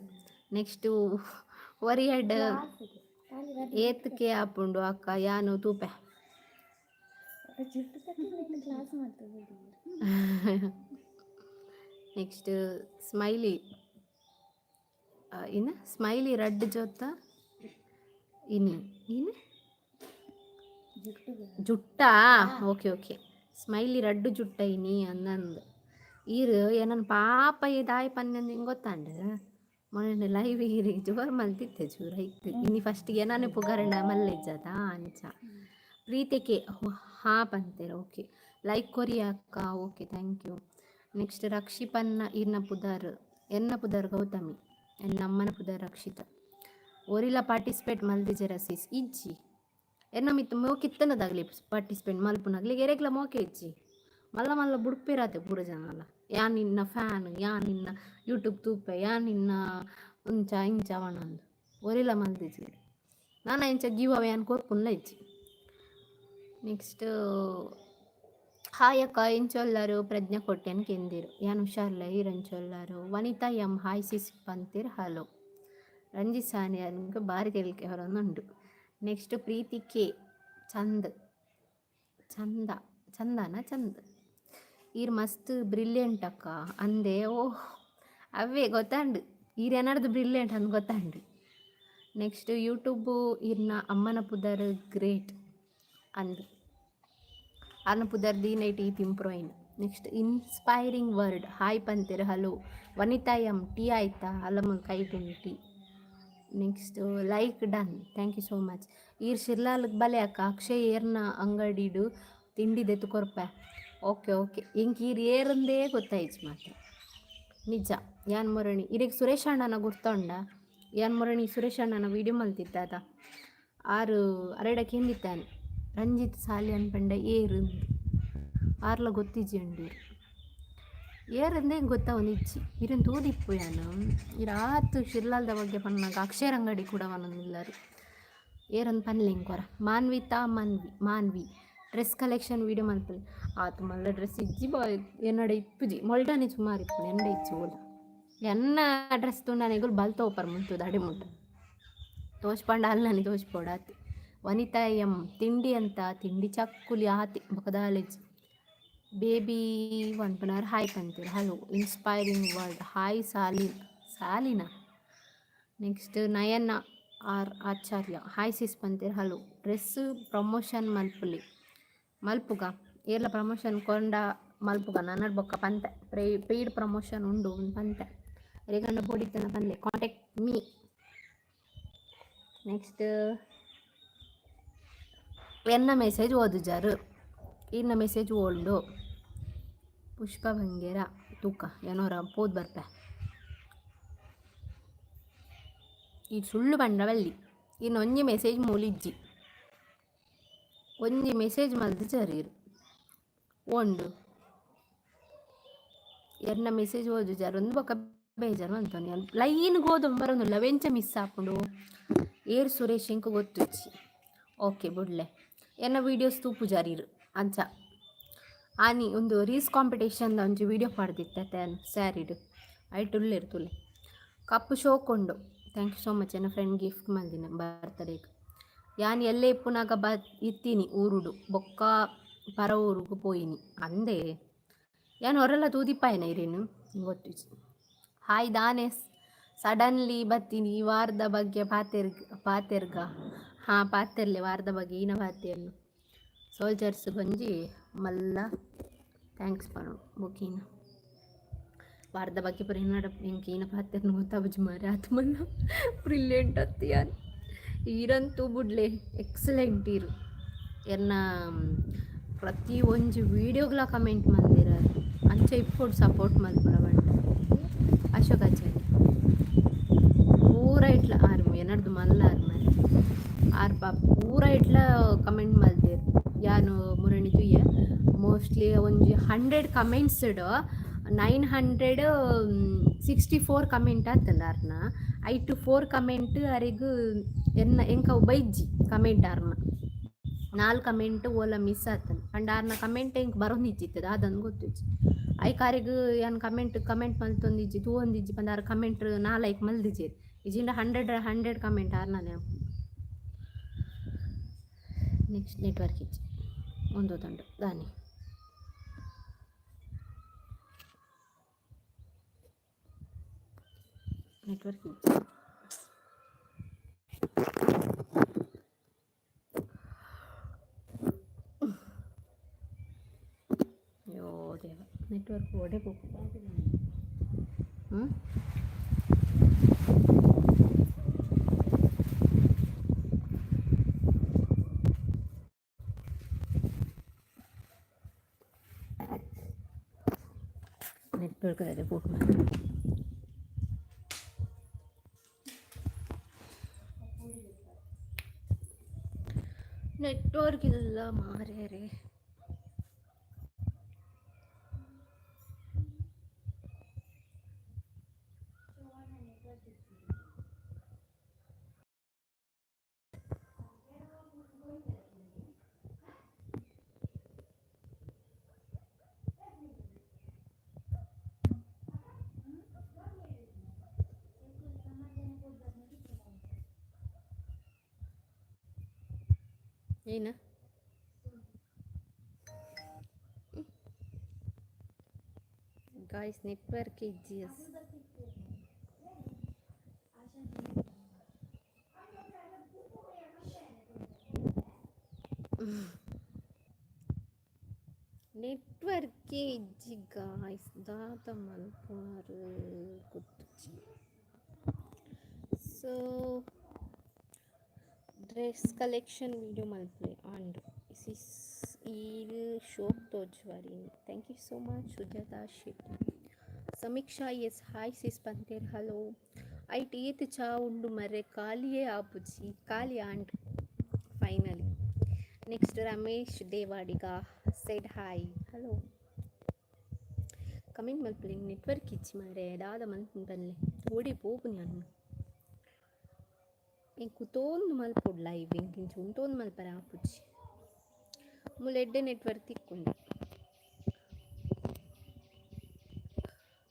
ನೆಕ್ಸ್ಟು ಒರಿಯಡ್ ಏತ್ಕೆ ಆಪುಂಡು ಅಕ್ಕ ಯಾನು ತೂಪೆ ನೆಕ್ಸ್ಟ್ ಸ್ಮೈಲಿ ಇನ್ನು ಸ್ಮೈಲಿ ರಡ್ ಜೊತ್ತ ಇನ್ನು ಜುಟ್ಟಾ ಓಕೆ ಓಕೆ ಸ್ಮೈಲಿ ರಡ್ಡು ಜುಟ್ಟ ಇನಿ ಅಂದಂದು ಈರು ಏನನ್ ಪಾಪ ಇದಾಯ್ ಪನ್ನಂದು ಹಿಂಗೆ ಗೊತ್ತಾಂಡು ಮೊನ್ನೆ ಲೈವ್ ಈರಿ ಜೋರು ಮಲ್ತಿತ್ತೆ ಚೂರ ಇತ್ತು ಇನ್ನು ಫಸ್ಟಿಗೆ ಏನಾನು ಪುಗರಂಡ ಮಲ್ಲಿಜ್ಜದ ಅಂಚ ಪ್ರೀತಿಕೆ ಹಾ ಪಂತೇರ ಓಕೆ ಲೈಕ್ ಕೊರಿ ಅಕ್ಕ ಓಕೆ ಥ್ಯಾಂಕ್ ಯು ನೆಕ್ಸ್ಟ್ ರಕ್ಷಿಪನ್ನ ಇರ್ನ ಪುದರ್ ಎನ್ನ ಪುದರ್ ಗೌತಮಿ ಎನ್ನ ಅಮ್ಮನ ಪುದರ್ ರಕ್ಷಿತ ಒರಿಲ ಪಾರ್ಟಿಸಿಪೇಟ್ ಮಲ್ದಿಜೆ ರಸೀಸ್ ಇಜ್ಜಿ ಎನ್ನ ಮಿತ್ತು ಮೋಕಿತ್ತನದಾಗಲಿ ಪಾರ್ಟಿಸಿಪೇಟ್ ಮಲ್ಪುನಾಗ್ಲಿ ಎರೆಗ್ಲ ಮೋಕೆ ಇಜ್ಜಿ ಮಲ್ಲ ಮಲ್ಲ ಬುಡ್ಪಿರತ್ತೆ ಪೂರ ಜನ ಅಲ್ಲ ಯಾ ನಿನ್ನ ಫ್ಯಾನ್ ಯಾ ನಿನ್ನ ಯೂಟ್ಯೂಬ್ ತೂಪೆ ಯಾ ನಿನ್ನ ಉಂಚ ಇಂಚ ಅವನಂದು ಒರಿಲ ಮಲ್ದಿಜಿ ನಾನು ಇಂಚ ಗಿವ್ ಅವೇ ಅನ್ಕೋರ್ಪುನ್ಲ ಇಜ್ಜಿ ನೆಕ್ಸ್ಟ್ ಹಾಯ್ ಅಕ್ಕ ಎಂಚೊಲ್ಲರು ಪ್ರಜ್ಞೆ ಕೊಟ್ಟೆನ್ ಕೆಂದಿರು ಯಾನು ಹುಷಾರ್ಲ ಈರಂಚೊಲ್ಲರು ವನಿತಾ ಎಂ ಹಾಯ್ ಸಿಸ್ ಪಂತಿರ್ ಹಲೋ ರಂಜಿತ್ ಸಾನಿ ಅದಕ್ಕೆ ಭಾರಿ ತೆಲಿಕೆ ಹೊರೊಂದುಂಡು ನೆಕ್ಸ್ಟ್ ಪ್ರೀತಿ ಕೆ ಚಂದನ ಈರ್ ಮಸ್ತ್ ಬ್ರಿಲಿಯಂಟ್ ಅಕ್ಕ ಅಂದೆ ಓಹ್ ಅವೇ ಗೊತ್ತಾಂಡು ಈರೇನಾರ್ದು ಬ್ರಿಲಿಯಂಟ್ ಅಂದ್ ಗೊತ್ತಾಂಡು ನೆಕ್ಸ್ಟ್ ಯೂಟ್ಯೂಬು ಇರ್ನ ಅಮ್ಮನ ಪುದರ್ ಗ್ರೇಟ್ ಅಂದು ಆರ್ನ ಪುದರ್ ದೀನೈಟ್ ಈ ತಿಂಪ್ರೋಯಿನ್. ನೆಕ್ಸ್ಟ್ ಇನ್ಸ್ಪೈರಿಂಗ್ ವರ್ಡ್ ಹಾಯ್ ಪಂತೆರ್ ಹಲೋ. ವನಿತಾ ಎಂ ಟೀ ಆಯ್ತಾ ಅಲ್ಲಮ್ಮ ಕೈಟುಂಡು tea. Next like done thank you so much. ಈರ್ ಶಿರ್ಲಾಲ್ಗೆ ಬಲೆ ಅಕ್ಕ ಅಕ್ಷಯ್ ಏರ್ನ ಅಂಗಡಿಡು ತಿಂಡಿ ದೆತ್ತು ಕೊರ್ಪೆ. ಓಕೆ ಓಕೆ ಇಂಕ್ ಈರ್ ಏರಂದೇ ಗೊತ್ತಾಯ್ತು ಮಾತ್ರ ನಿಜ. ಯಾನ್ ಮೊರಣಿ ಇರಿಗೆ ಸುರೇಶ್ ಅಣ್ಣನ ಗುರ್ತೊಂಡ. ಯಾನ್ ಮೊರಣಿ ಸುರೇಶ್ ಅಣ್ಣನ ವೀಡಿಯೋ ಮಲ್ತಿದ್ದ ಅದ ಆರು ಅರಡಕ್ಕೆ ಹಿಂದಿತ್ತಾನೆ ರಂಜಿತ್ ಸಾಲಿ ಅನ್ಪಂಡ ಏರು ಆರ್ಲ ಗೊತ್ತಿಜ್ಜಿ ಅಂಡೀರು ಏರಂದೇ ಗೊತ್ತಾವನು ಇಜ್ಜಿ ಇರನ್ ತೂದಿಪ್ಪು ಯಾನು ಇರಾತು ಶಿರ್ಲಾಲ್ದ ಬಗ್ಗೆ ಪನ್ನಾಗ ಅಕ್ಷರ ಅಂಗಡಿ ಕೂಡ ಒಂದೊಂದಿಲ್ಲರು ಏರನ್ ಪನ್ಲಿಂಗ್ ಕೊರ. Manvitha Manvi dress collection video ಮಲ್ಪಲಿ ಆತು ಮಲ್ಲ ಡ್ರೆಸ್ ಇಜ್ಜಿ ಬಾ ಎನ್ನಡ ಇಪ್ಪುಜಿ ಮೊಲ್ಡಾನೆ ಸುಮಾರು ಇಪ್ಪು ಎಂಡ ಇಚ್ಚಿ ಓಲ ಎನ್ನ ಡ್ರೆಸ್ ತುಂಡನೆಗಳು ಬಲ್ತ ಓಪರ್ ಮುಂತುದು ಅಡೆ ಮುಂಟ ತೋಚ್ಪಂಡ ಅಲ್ಲನಿ ತೋಚ್ಪೋಡಾತಿ. ವನಿತಾ ಎಂ ತಿಂಡಿ ಅಂತ ತಿಂಡಿ ಚಕ್ಕುಲಿ ಆತಿ ಬೊಕದಾಲೆಜ್ ಬೇಬಿ ಒನ್ಪನವ್ರು ಹಾಯ್ ಪಂತೀರು ಹಲೋ. ಇನ್ಸ್ಪೈರಿಂಗ್ ವರ್ಡ್ ಹಾಯ್ ಸಾಲಿನ. Next Nayana R Acharya hi sis ಪಂತೀರು ಹಲೋ. ಡ್ರೆಸ್ ಪ್ರಮೋಷನ್ ಮಲ್ಪುಗ ಏರ್ಲ ಪ್ರಮೋಷನ್ ಕೊಂಡ ಮಲ್ಪುಗ ನನ್ನ ಬೊಕ್ಕ ಪಂತೆ ಪೇಯ್ಡ್ ಪ್ರಮೋಷನ್ ಉಂಡು ಪಂತೆ ರೇಗಂಡ ಪೋಡಿತನ ಪಂದೆ ಕಾಂಟ್ಯಾಕ್ಟ್ ಮೀ. ನೆಕ್ಸ್ಟ್ ಎನ್ನ ಮೆಸೇಜ್ ಓದುಜಾರು ಇನ್ನ ಮೆಸೇಜ್ ಓಲ್ಡು ಪುಷ್ಪ ಭಂಗೇರ ತೂಕ ಏನೋರ ಪೋದ್ ಬರ್ಪೆ ಈ ಸುಳ್ಳು ಬಂಡವಲ್ಲಿ ಇನ್ನು ಒಂಜಿ ಮೆಸೇಜ್ ಮೂಲಿಜ್ಜಿ ಒಂಜಿ ಮೆಸೇಜ್ ಮಲ್ದು ಜರೀರು ಒಂದು ಎನ್ನ ಮೆಸೇಜ್ ಓದುಜಾರು ಒಂದು ಬೊಕ್ಕ ಬೇಜಾರು ಅಂತೋನಿ ಲೈನ್ ಗೋದು ಬರೋದಿಲ್ಲ ವೆಂಚ ಮಿಸ್ ಹಾಕೊಂಡು ಏರ್ ಸುರೇಶ್ ಇಂಕ ಗೊತ್ತಿಚ್ಚಿ. ಓಕೆ ಬುಡ್ಲೆ ಎನ್ನ ವೀಡಿಯೋಸ್ ತೂಪು ಜಾರೀರು ಅಂಚ ಆನಿ ಒಂದು ರೀಸ್ ಕಾಂಪಿಟೇಷನ್ದ ಒಂಜಿ ವೀಡಿಯೋ ಪಾಡ್ದಿತ್ತೆ ಸ್ಯಾರಿಡು ಐಟು ಉಳ್ಳೇರು ತುಲೆ ಕಪ್ಪು ಶೋಕೊಂಡು ಥ್ಯಾಂಕ್ ಯು ಸೋ ಮಚ್. ಎನ್ನ ಫ್ರೆಂಡ್ ಗಿಫ್ಟ್ ಮಲ್ದಿನ ಬರ್ತಡೇಗೆ ಯಾನ್ ಎಲ್ಲೇ ಇಪ್ಪುನಾಗ ಇತ್ತೀನಿ ಊರುಡು ಬೊಕ್ಕ ಪರ ಊರುಗು ಪೋಯಿನಿ ಅಂದೆ ಯಾನು ಹೊರೆಲ್ಲ ತೂದಿಪ್ಪಾಯನ ಇರೇನು ಗೊತ್ತಿಚ್ಚಿ. ಹಾಯ್ ದಾನೇಸ್ ಸಡನ್ಲಿ ಬತ್ತೀನಿ ಈ ವಾರದ ಬಗ್ಗೆ ಪಾತೆರ್ಗ ಹಾಂ ಪಾತೆರ್ಲೆ ವಾರದ ಬಗ್ಗೆ ಈನ ಪಾತೆರ್ನು ಸೋಲ್ಜರ್ಸ್ ಗಂಜಿ ಮಲ್ಲ ಥ್ಯಾಂಕ್ಸ್ ಪನು ಬುಕ್ಕೀನ ವಾರದ ಬಗ್ಗೆ ಪುರ ಹಿನ್ನಡ ಎಂಕ್ ಈನ ಪಾತೆರ್ನು ಗೊತ್ತಾಬುಜಿ ಮಾರೆ ಆತು ಮಲ್ಲ ಬ್ರಿಲಿಯಂಟ್ ಅತ್ತಿ ಯಾನ್ ಈರಂತೂ ಬುಡ್ಲೆ ಎಕ್ಸಲೆಂಟ್ ಇರು ಎನ್ನ ಪ್ರತಿ ಒಂಜಿ ವೀಡಿಯೋಗ್ಲ ಕಮೆಂಟ್ ಮಂದಿರಾರು ಅಂಚೆ ಇಪ್ಪೊಡು ಸಪೋರ್ಟ್ ಮಲ್ಪುರ ಬಂಡ. ಅಶೋಕ್ ಆಚಾರ್ಯ ಪೂರ ಇಟ್ಲ ಆರು ಏನರ್ದು ಮಲ್ಲ ಆರು ಮೇಲೆ ಆರು ಪೂರ ಇಟ್ಲ ಕಮೆಂಟ್ ಮಲ್ದೇರು ಯಾನು ಮುರಣಿ ತುಯ್ಯ ಮೋಸ್ಟ್ಲಿ ಒಂಜಿ 100 ಕಮೆಂಟ್ಸ್ 964 ಕಮೆಂಟ್ ಆತಂದ ಆರ್ನ ಐಟು 4 ಕಮೆಂಟ್ ಅರಿಗು ಎಂಕ ಬೈಜ್ಜಿ ಕಮೆಂಟ್ ಆರ್ನ 4 ಕಮೆಂಟ್ ಓಲ ಮಿಸ್ ಆತನ ಅಂಡ್ ಆರ್ನ ಕಮೆಂಟ್ ಎಂಕ್ ಬರೋಂದಿಜ್ಜಿತ್ತದ ಅದಂದು ಗೊತ್ತಿಜ್ಜಿ ಐಕಾರಿಗೂ ಏನು ಕಮೆಂಟ್ ಮಲ್ತೊಂದಿಜ್ಜಿ ತೂವೊಂದಿಜ್ಜಿ ಪಂದಾರು ಕಮೆಂಟ್ 4 ಮಲ್ದಿಜೇರಿ ಇಜಿಂದ 100 ಕಮೆಂಟ್ ಆರ್ನೇ. ನೆಕ್ಸ್ಟ್ ನೆಟ್ವರ್ಕ್ ಇಜ್ಜಿ ಒಂದು ತಂಡ ದಾನಿ ನೆಟ್ವರ್ಕ್ ಇಜ್ಜಿ ಅಯ್ಯೋ ದೇವ ನೆಟ್ವರ್ಕ್ ಒಡೆ ನೆಟ್ವರ್ಕ್ ಅದೇ ಫೋಟೋ ನೆಟ್ವರ್ಕ್ ಇಲ್ಲ ಮಾರ್ಯಾರೆ. ಏನು ಗಾಯ್ಸ್ ನೆಟ್ವರ್ಕ್ ಇಜ್ಜಿ ನೆಟ್ವರ್ಕೇ ಇಜ್ಜಿ ಗಾಯ್ಸ್ ದಾದ ಮಲ್ಪಾರು ಗೊತ್ತು. ಸೊ ಡ್ರೆಸ್ ಕಲೆಕ್ಷನ್ ವಿಡಿಯೋ ಮಲ್ಪೆ ಆಂಡ್ ಇಸ್ ಇದು ಶೋಕ್ ತೋಜ್ವಾರಿ. Thank you so much Sujatha Shetty. Sameeksha S hi sis ಪಂತೇರ್ ಹಲೋ. ಐಟ್ ಏತ್ ಚಾ ಉಂಡು ಮರ್ರೆ ಖಾಲಿಯೇ ಆಪುಜಿ ಖಾಲಿ and finally. Next Ramesh Devadiga said hi hello. Comment ಮಲ್ಪಲೆ ನೆಟ್ವರ್ಕ್ ಇಚ್ಚಿ ಮಾರೆ ದಾದ ಮಲ್ಪು ಬನ್ಲೆ ಓಡಿ ಪೋಪು ನಾನು ಇಂಕು ತೋಂದು ಮಲ್ಪೊಡು ಲೈವ್ ಇಂಕಿಂಚು ಉಂಟೋಂದು ಮಲ್ಪರೆ ಆಪುಜಿ ಮುಲ್ಲ ಎಡ್ಡೆ ನೆಟ್ವರ್ಕ್ ತಿಕ್ಕೊಂಡೆ.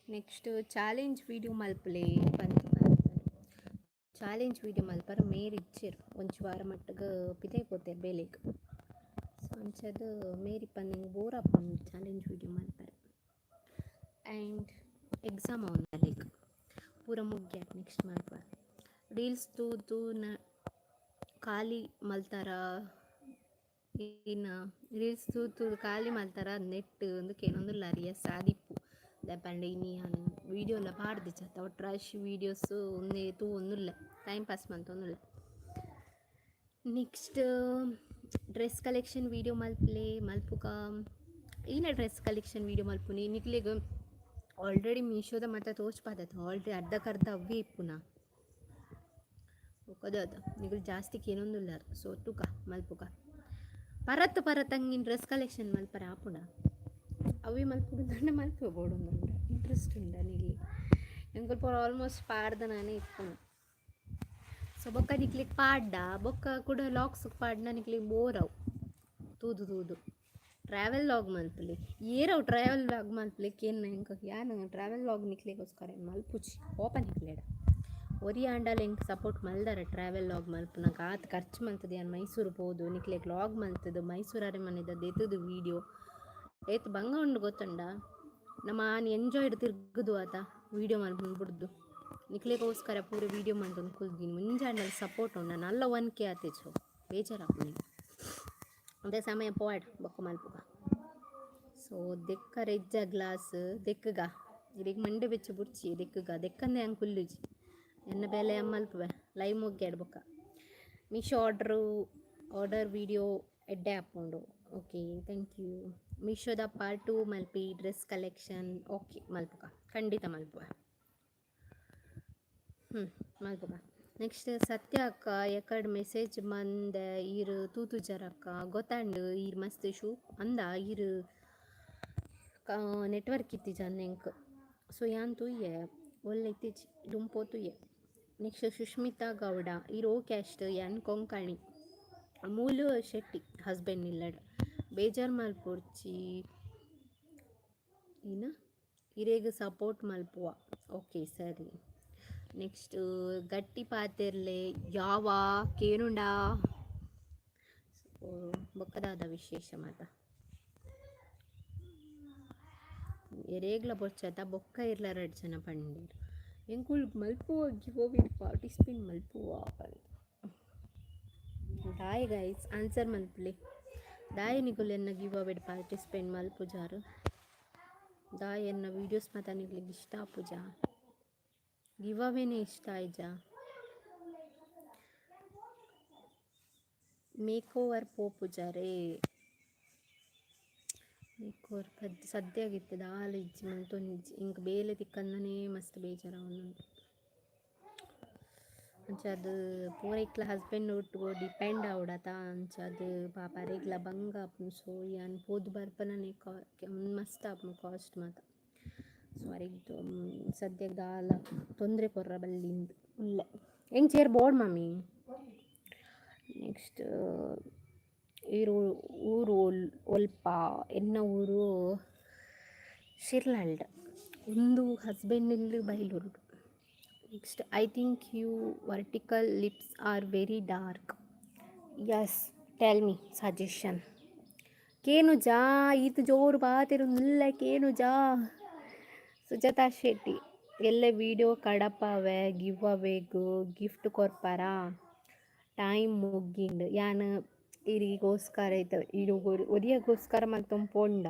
ನೆಕ್ಸ್ಟ್ ಚಾಲೆಂಜ್ ವಿಡಿಯೋ ಮಲ್ಪಲೆ ಬಂತು ಚಾಲೆಂಜ್ ವಿಡಿಯೋ ಮಲ್ಪರ ಮೇರ್ ಇಚ್ಚೇರು ಒಂಚು ವಾರ ಮಟ್ಟಿಗೆ ಪಿದೇ ಪೋತೇರು ಬೇಲೆಗ್. ಸೊ ಅಂಚದು ಮೇರಿ ಪಂದಿಂಗ್ ಬೋರ್ ಆಪುಂಡು ಚಾಲೆಂಜ್ ವಿಡಿಯೋ ಮಲ್ಪರೆ. ಆ್ಯಂಡ್ ಎಕ್ಸಾಮ್ ಅವನು ಲೈಕ್ ಪೂರ ಮುಗ್ಯಾಕ ನೆಕ್ಸ್ಟ್ ಮಲ್ಪರ ರೀಲ್ಸ್ ತೂತು ಖಾಲಿ ಮಲ್ತಾರ ಇನ್ನು ರೀಲ್ಸ್ ತೂತು ಖಾಲಿ ಮಲ್ತಾರ ನೆಟ್ ಒಂದು ಏನೊಂದು ಲರಿಯ ಸಾದಿಪ್ಪು ದಪ್ಪಂಡೆ ಇನಿ ವೀಡಿಯೋಲ ಪಾಡ್ದು ಚತ್ತ ಒಟ್ಟು ರಶ್ ವೀಡಿಯೋಸು ಒಂದೇ ತೂ ಒಂದಿಲ್ಲ ಟೈಮ್ ಪಾಸ್ ಮಂತೊಂದಿಲ್ಲ. ನೆಕ್ಸ್ಟ್ ಡ್ರೆಸ್ ಕಲೆಕ್ಷನ್ ವೀಡಿಯೋ ಮಲ್ಪುಗ ಈನ ಡ್ರೆಸ್ ಕಲೆಕ್ಷನ್ ವೀಡಿಯೋ ಮಲ್ಪುನಿ ನಿಕ್ಲಿಗೆ ಆಲ್ರೆಡಿ ಮೀಶೋದ ಮತ್ತು ತೋಚ್ಪಾದತ್ತು ಆಲ್ರೆಡಿ ಅರ್ಧಕ್ಕರ್ಧ ಅವೇ ಇಪ್ಪುನ ಒಕ್ಕದದು ನಿಗಲು ಜಾಸ್ತಿ ಏನೊಂದಿಲ್ಲ ಸೊ ತುಕ ಮಲ್ಪುಗ ಪರತ್ ಹಂಗಿನ ಡ್ರೆಸ್ ಕಲೆಕ್ಷನ್ ಮಲ್ಪರ ಆಪುಣ ಅವಿ ಮಲ್ಪುಡು ದಂಡ ಮಲ್ಪಬೋಡು ನಂಡ ಇಂಟ್ರೆಸ್ಟ್ ಉಂಡ ನೀಲಿ ಎಂಕಲ್ಪ ಆಲ್ಮೋಸ್ಟ್ ಪಾಡ್ದ ನಾನೇ ಇಪ್ಪುನು. ಸೊ ಬೊಕ್ಕ ನಿಕ್ಲಿಗೆ ಪಾಡ್ಡ ಬೊಕ್ಕ ಕೂಡ ಲಾಕ್ಸ್ ಪಾಡ್ನ ನಿಕ್ಲಿಗೆ ಬೋರವು ತೂದು ಟ್ರಾವೆಲ್ ಲಾಗ್ ಮಲ್ಪಲಿ ಏರವು ಟ್ರಾವೆಲ್ ಲಾಗ್ ಮಲ್ಪಲಿಕ್ಕೆ ಏನು ಹೆಂಗೆ ಯಾನು ಟ್ರಾವೆಲ್ ಲಾಗ್ ನಿಕ್ಲಿಗೋಸ್ಕರ ಮಲ್ಪುಚಿ ಓಪನ್ ನಿಕ್ಲೇಡ ಒರಿ ಆಂಡಲ್ ಹೆಂಗೆ ಸಪೋರ್ಟ್ ಮಲ್ದಾರ ಟ್ರಾವೆಲ್ ಲಾಗ್ ಮಲ್ಪು ನಂಗೆ ಆತು ಖರ್ಚು ಮಲ್ತದೆ ಯಾನು ಮೈಸೂರು ಹೋದು ನಿಕ್ಲಿಗೆ ಲಾಗ್ ಮಲ್ತದು ಮೈಸೂರು ಅರಮನೆದ ಎತ್ತದು ವೀಡಿಯೋ ಏತ್ ಬಂಗ ಉಂಡು ಗೊತ್ತುಂಡ ನಮ್ಮ ಆನೆ ಎಂಜಾಯ್ಡ್ ತಿರ್ಗದು ಆತ ವೀಡಿಯೋ ಮಾಡ್ಕೊಂಡು ಬಿಡ್ದು ನಿಕ್ಲಿಗೋಸ್ಕರ ಪೂರ ವೀಡಿಯೋ ಮಾಡ್ಕೊಂಡು ಕುಲ್ದೀನಿ ಮುಂಜಾನೆ ಸಪೋರ್ಟ್ ಉಂಡ ನಲ್ಲ 1K ಆತೇಚು ಬೇಜಾರಾಪು ನೀವು ಅದೇ ಸಮಯ ಪೋವಾಡ್ ಬೊಕ್ಕ ಮಲ್ಪುಗ. ಸೊ ದೆಕ್ಕ ರೆಜ್ಜ ಗ್ಲಾಸ್ ದೆಕ್ಕಗ ಇಡೀಗ ಮಂಡೆ ಬೆಚ್ಚ ಬುಡ್ಚಿ ದೆಕ್ಕಂದೆ ಹಂಗೆ ಕುಲ್ಲುಜಿ ಎನ್ನ ಬೇಲೆ ಮಲ್ಪುವೆ ಲೈವ್ ಮುಗ್ಗ್ಯಾಡ್ ಬೊಕ್ಕ ಮೀಶೋ ಆರ್ಡರ್ ವೀಡಿಯೋ ಎಡ್ಡೆ ಹಾಕ್ಕೊಂಡು ಓಕೆ ಥ್ಯಾಂಕ್ ಯು. ಮೀಶೋದ ಪಾರ್ಟ್ 2 ಮಲ್ಪಿ ಡ್ರೆಸ್ ಕಲೆಕ್ಷನ್ ಓಕೆ ಮಲ್ಪುಗ ಖಂಡಿತ ಮಲ್ಪುವೆ ಮಲ್ಪುಗ. ನೆಕ್ಸ್ಟ್ ಸತ್ಯ ಅಕ್ಕ ಎಕಡ್ ಮೆಸೇಜ್ ಬಂದ ಈರು ತೂತು ಜರಕ್ಕ ಗೊತ್ತಾಂಡು ಈರು ಮಸ್ತ್ ಶೂ ಅಂದ ಈರು ನೆಟ್ವರ್ಕ್ ಇತ್ತೀಜ ಅಂದೆಂಕ್ ಸೊ ಯಾನ್ ತೂಯೆ ಒಳ್ಳೆ ಇತ್ತೀಚಿ ಡುಂಪೋ ತೂಯೆ. ನೆಕ್ಸ್ಟ್ ಸುಷ್ಮಿತಾ ಗೌಡ ಈರು ಓ ಕ್ಯಾಸ್ಟ್ ಯಾನ್ ಕೊಂಕಣಿ ಮೂಲು ಶೆಟ್ಟಿ ಹಸ್ಬೆಂಡ್ ಇಲ್ಲಡ ಬೇಜಾರು ಮಲ್ಪೊರ್ಚಿ ಏನು ಇರೇಗ ಸಪೋರ್ಟ್ ಮಲ್ಪುವ ಓಕೆ ಸರಿ. ನೆಕ್ಸ್ಟ್ ಗಟ್ಟಿ ಪಾತೆರ್ಲೆ ಯಾವ ಕೇನುಂಡ ಬೊಕ್ಕದಾದ ವಿಶೇಷ ಮಾತ ಎರೇಗ್ಲ ಬೊಚ್ಚತ ಬೊಕ್ಕ ಇರ್ಲ 2 ಜನ ಪಂಡೀರು ಎಂಕುಲ್ ಮಲ್ಪುವ ಗಿವೋವಿಡ್ ಪಾರ್ಟಿಸಿಪೇಟ್ ಮಲ್ಪುವ ದಾಯ್ ಗೈಸ್ ಆನ್ಸರ್ ಮಲ್ಪಲೆ ದಾಯ್ ನಿಗುಲ್ ಎನ್ನ ಗಿವೋವಿಡ್ ಪಾರ್ಟಿಸಿಪೇಟ್ ಮಲ್ಪುಜಾರು ದಾಯ್ ಎನ್ನ ವೀಡಿಯೋಸ್ ಮಾತ ನಿಗ್ಲಿಗೆ ಇಷ್ಟ ಆಪುಜ ಗಿವವೇನೇ ಇಷ್ಟ ಆಯ್ಜ ಮೇಕ್ ಓವರ್ ಪೋಪುಜಾರೇ ಮೇಕ್ ಓವರ್ ಸದ್ಯಾಗಿತ್ತು ದಾಲ ಇಜ್ಜಿ ಮಂತೊಂದಿಜ್ಜಿ ಇಂಕ ಬೇಲೆ ತಿಕ್ಕಂದನೇ ಮಸ್ತ್ ಬೇಜಾರವನ್ನುಂಟು ಅಂಚದು ಪೂರ ಇಕ್ಲ ಹಸ್ಬೆಂಡ್ ಒಟ್ಟು ಡಿಪೆಂಡ್ ಆವಡತ ಅಂಚದು ಪಾಪ ರೇಗ್ಲ ಬಂಗ ಆಪುನು ಸೊ ಯಾನ್ ಪೋದು ಬರ್ಪನನೆ ಮಸ್ತ್ ಆಪುನು ಕಾಸ್ಟ್ ಮಾತ ಸೊ ಅರೆಗ್ದು ಸದ್ಯಕ್ಕೆ ದಾಲ ತೊಂದರೆ ಕೊರ್ರ ಬಲ್ಲಿಂದು ಉಲ್ಲ ಹೆಂಗೆ ಚೇರ್ ಬೋರ್ಡ್ ಮಮ್ಮಿ. ನೆಕ್ಸ್ಟ್ ಊರು ಒಲ್ಪ ಎನ್ನ ಊರು ಶಿರ್ಲಾಲ್ಡ್ ಒಂದು ಹಸ್ಬೆಂಡ್ ಇಲ್ಲಿ Bailur. Next I think you vertical lips are very dark yes tell me suggestion ಕೇನು ಜಾ ಈತ ಜೋರು ಬಾತಿರು ಇಲ್ಲ ಕೇನು ಜಾ. ಸುಜಾತಾ ಶೆಟ್ಟಿ ಎಲ್ಲ ವೀಡಿಯೋ ಕಡಪವೆ ಗಿವ್ ಅವೇಗು ಗಿಫ್ಟ್ ಕೊರ್ಪಾರ ಟೈಮ್ ಮುಗ್ಗಿಂಡು ಯಾನು ಇರಿಗೋಸ್ಕರ ಇದು ಇದು ಒರಿಯಗೋಸ್ಕರ ಮತ್ತೊಂದು ಪೋಂಡ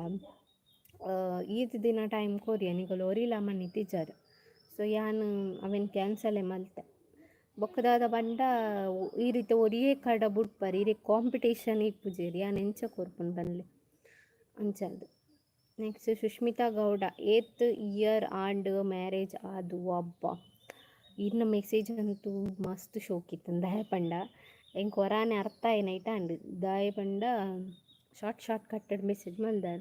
ಈದ್ ದಿನ ಟೈಮ್ ಕೊರಿಯ ನಿಗಲು ಒರಿಲ ಮನಿ ತಿಜಾರು ಸೊ ಯಾನು ಅವೆನ್ ಕ್ಯಾನ್ಸಲೇ ಮಲ್ತೆ ಬೊಕ್ಕದಾದ ಪಂಡ ಈ ರೀತಿ ಒರಿಯೇ ಕಡ ಬುಡ್ಪರ್ ಇರಿ ಕಾಂಪಿಟೇಷನ್ ಇಪ್ಪುಜೇರಿ ಯಾನು ಎಂಚ ಕೊರ್ಪುನು ಬನ್ಲೆ ಅಂಚದು. Next Sushmitha Gowda 8th year and marriage ಆದು ಅಬ್ಬ ಇನ್ನ ಮೆಸೇಜ್ ಅಂತೂ ಮಸ್ತ್ ಶೋಕಿತ್ತು ದಯ ಪಂಡ ಎಂಕ್ ಹೊರಾನೆ ಅರ್ಥ ಏನೈತ ಅಂಡ್ ದಾಯ ಪಂಡ ಶಾರ್ಟ್ ಕಟ್ಟೆಡ್ ಮೆಸೇಜ್ ಮಲ್ದಾರ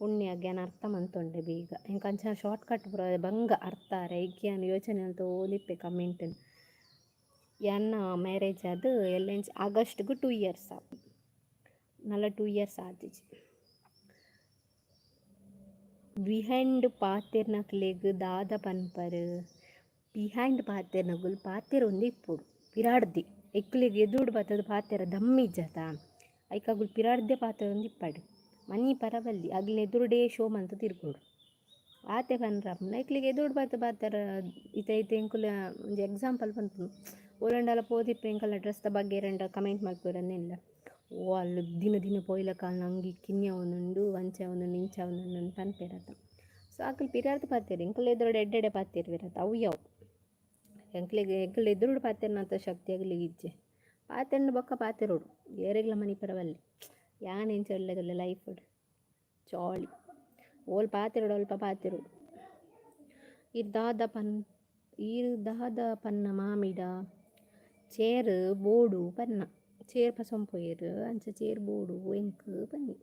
ಪುಣ್ಯ ಜ್ಞಾನ ಅರ್ಥ ಮಂತೊಂಡೆ ಬೇಗ ಎಂಕ್ ಅಂಚ ಶಾರ್ಟ್ ಕಟ್ ಬರೋ ಬಂಗ ಅರ್ಥ ರೈಕ್ಯಾನ ಯೋಚನೆ ಅಂತ ಓದಿಪ್ಪೆ ಕಮೆಂಟನ್ನು ಯಾನ್ನ ಮ್ಯಾರೇಜ್ ಅದು ಎಲ್ಲ ಆಗಸ್ಟ್ಗೂ 2 years ಆಪು ನಲ್ಲ 2 years ಆದಿಜಿ ಬಿಹೈಂಡ್ ಪಾತೆರ್ನಕ್ಲೆಗ್ ದಾದ ಪನ್ಪರ್ ಬಿಹೈಂಡ್ ಪಾತೆರ್ನಗುಲ್ ಪಾತೆರ್ ಒಂದೇ ಇಪ್ಪುಡು ಪಿರಾಡ್ದೆ ಎಕ್ಲೆಗ್ ಎದುರು ಬತ್ತದ ಪಾತೆರ ದಮ್ಮಿಜ್ಜತ ಐಕಾಗುಲ್ ಪಿರಾಡ್ದೆ ಪಾತೆರ ಒಂದು ಇಪ್ಪಡು ಮನಿ ಪರವಲ್ಲಿ ಅಗ್ಲ ಎದುರುಡೇ ಶೋ ಮಂತ ತಿರ್ಗೋಡು ಆತೆ ಪನ್ರಪ್ಪನ ಐಕ್ಲಿಗೆ ಎದುರು ಬತ್ತ ಪಾತೆರ ಇತ ಎಂಕುಲ ಒಂದು ಎಕ್ಸಾಂಪಲ್ ಬಂತು ಓಲಂಡಲ ಪೋದಿಪ್ಪು ಎಂಕಲ್ಲ ಡ್ರೆಸ್ದ ಬಗ್ಗೆ ಎರಡ ಕಮೆಂಟ್ ಮಾಡ್ಕೊರನ್ನೆಲ್ಲ ಓ ಅಲ್ಲಿ ದಿನ ಪೋಯ್ಲ ಕಾಲ ನಂಗೆ ಕಿನ್ಯ ಅವನುಂಡು ಅಂಚ ಅವನು ಇಂಚ ಅವನು ಪನ್ಪೇರತ್ತ ಸೊ ಆಕಲ್ ಪಿರಾರ್ದು ಪಾತೇರಿ ಎಂಕಲ್ ಎದುರುಡು ಎಡ್ಡೆಡೆ ಪಾತೇರ್ವಿರತ್ತ ಅವು ಯಾವು ಎಂಕಲ್ ಎದುರುಡು ಪಾತೇರ್ನಂತ ಶಕ್ತಿ ಆಗ್ಲಿಗೆ ಇಜ್ಜೆ ಪಾತೆರ್ನ ಬೊಕ್ಕ ಪಾತೆರೋಡು ಏರೆಗ್ಲ ಮನಿ ಪರವಲ್ಲಿ ಯಾನ್ ಎಂಚ ಒಳ್ಳೆಗಲ್ಲ ಲೈಫ್ ಚಾಳಿ ಓಲ್ ಪಾತೆರೋಡು ಅಲ್ಪ ಪಾತೆರೋಡು ದಾದ ಪನ್ನ ಮಾಮಿಡ ಚೇರ್ ಬೋಡು ಪನ್ನ ಚೇರ್ ಪಸಂಪೋಯರು ಅಂಚ ಚೇರ್ ಬೋಡು ಎಂಕ್ ಬನ್ನಿ.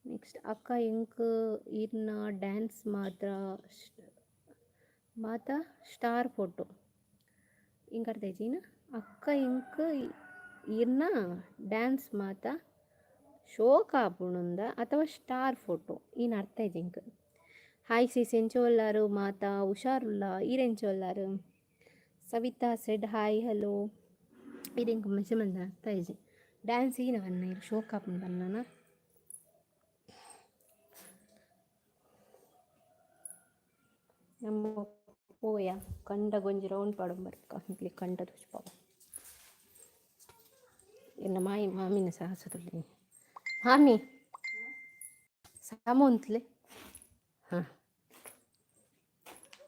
ನೆಕ್ಸ್ಟ್ ಅಕ್ಕ ಎಂಕ್ ಇರ್ನ ಡ್ಯಾನ್ಸ್ ಮಾತ ಸ್ಟಾರ್ ಫೋಟೋ ಹಿಂಗೆ ಅರ್ಥ ಐಜಿನ ಅಕ್ಕ ಎಂಕ್ ಇರ್ನ ಡ್ಯಾನ್ಸ್ ಮಾತ ಶೋ ಕಾಪುಣುಂದ ಅಥವಾ ಸ್ಟಾರ್ ಫೋಟೋ ಈನ ಅರ್ಥ ಐತಿ ಎಂಕ್ ಹಾಯ್ ಸಿಸ್ ಎಂಚೋಲ್ಲಾರು ಮಾತ ಹುಷಾರುಲ್ಲ ಈರೆಂಚೋಲ್ಲಾರು ಸವಿತಾ ಸೆಡ್ ಹಾಯ್ ಹಲೋ ಇದೆಂಕ ಮೆಸೇಜ್ ಬಂದ ಅರ್ಥ ಐಜಿ ಡ್ಯಾನ್ಸ್ ಈನ ಬನ್ನ ಇರು ಶೋ ಕಾಪುಂಡು ಬನ್ನನ ನಮ್ಮ ಪೋಯ ಕಂಡ ಗೊಂಜಿ ರೌಂಡ್ ಪಾಡು ಬರ್ಕ ಇಂಕ್ಲಿ ಕಂಡ ತುಚ್ಪಾವ ಎನ್ನ ಮಾಮಿನ ಸಾಹಸದಲ್ಲಿ ಮಾಮಿ ಸಾಮೂಂತ್ಲೆ ಹಾಂ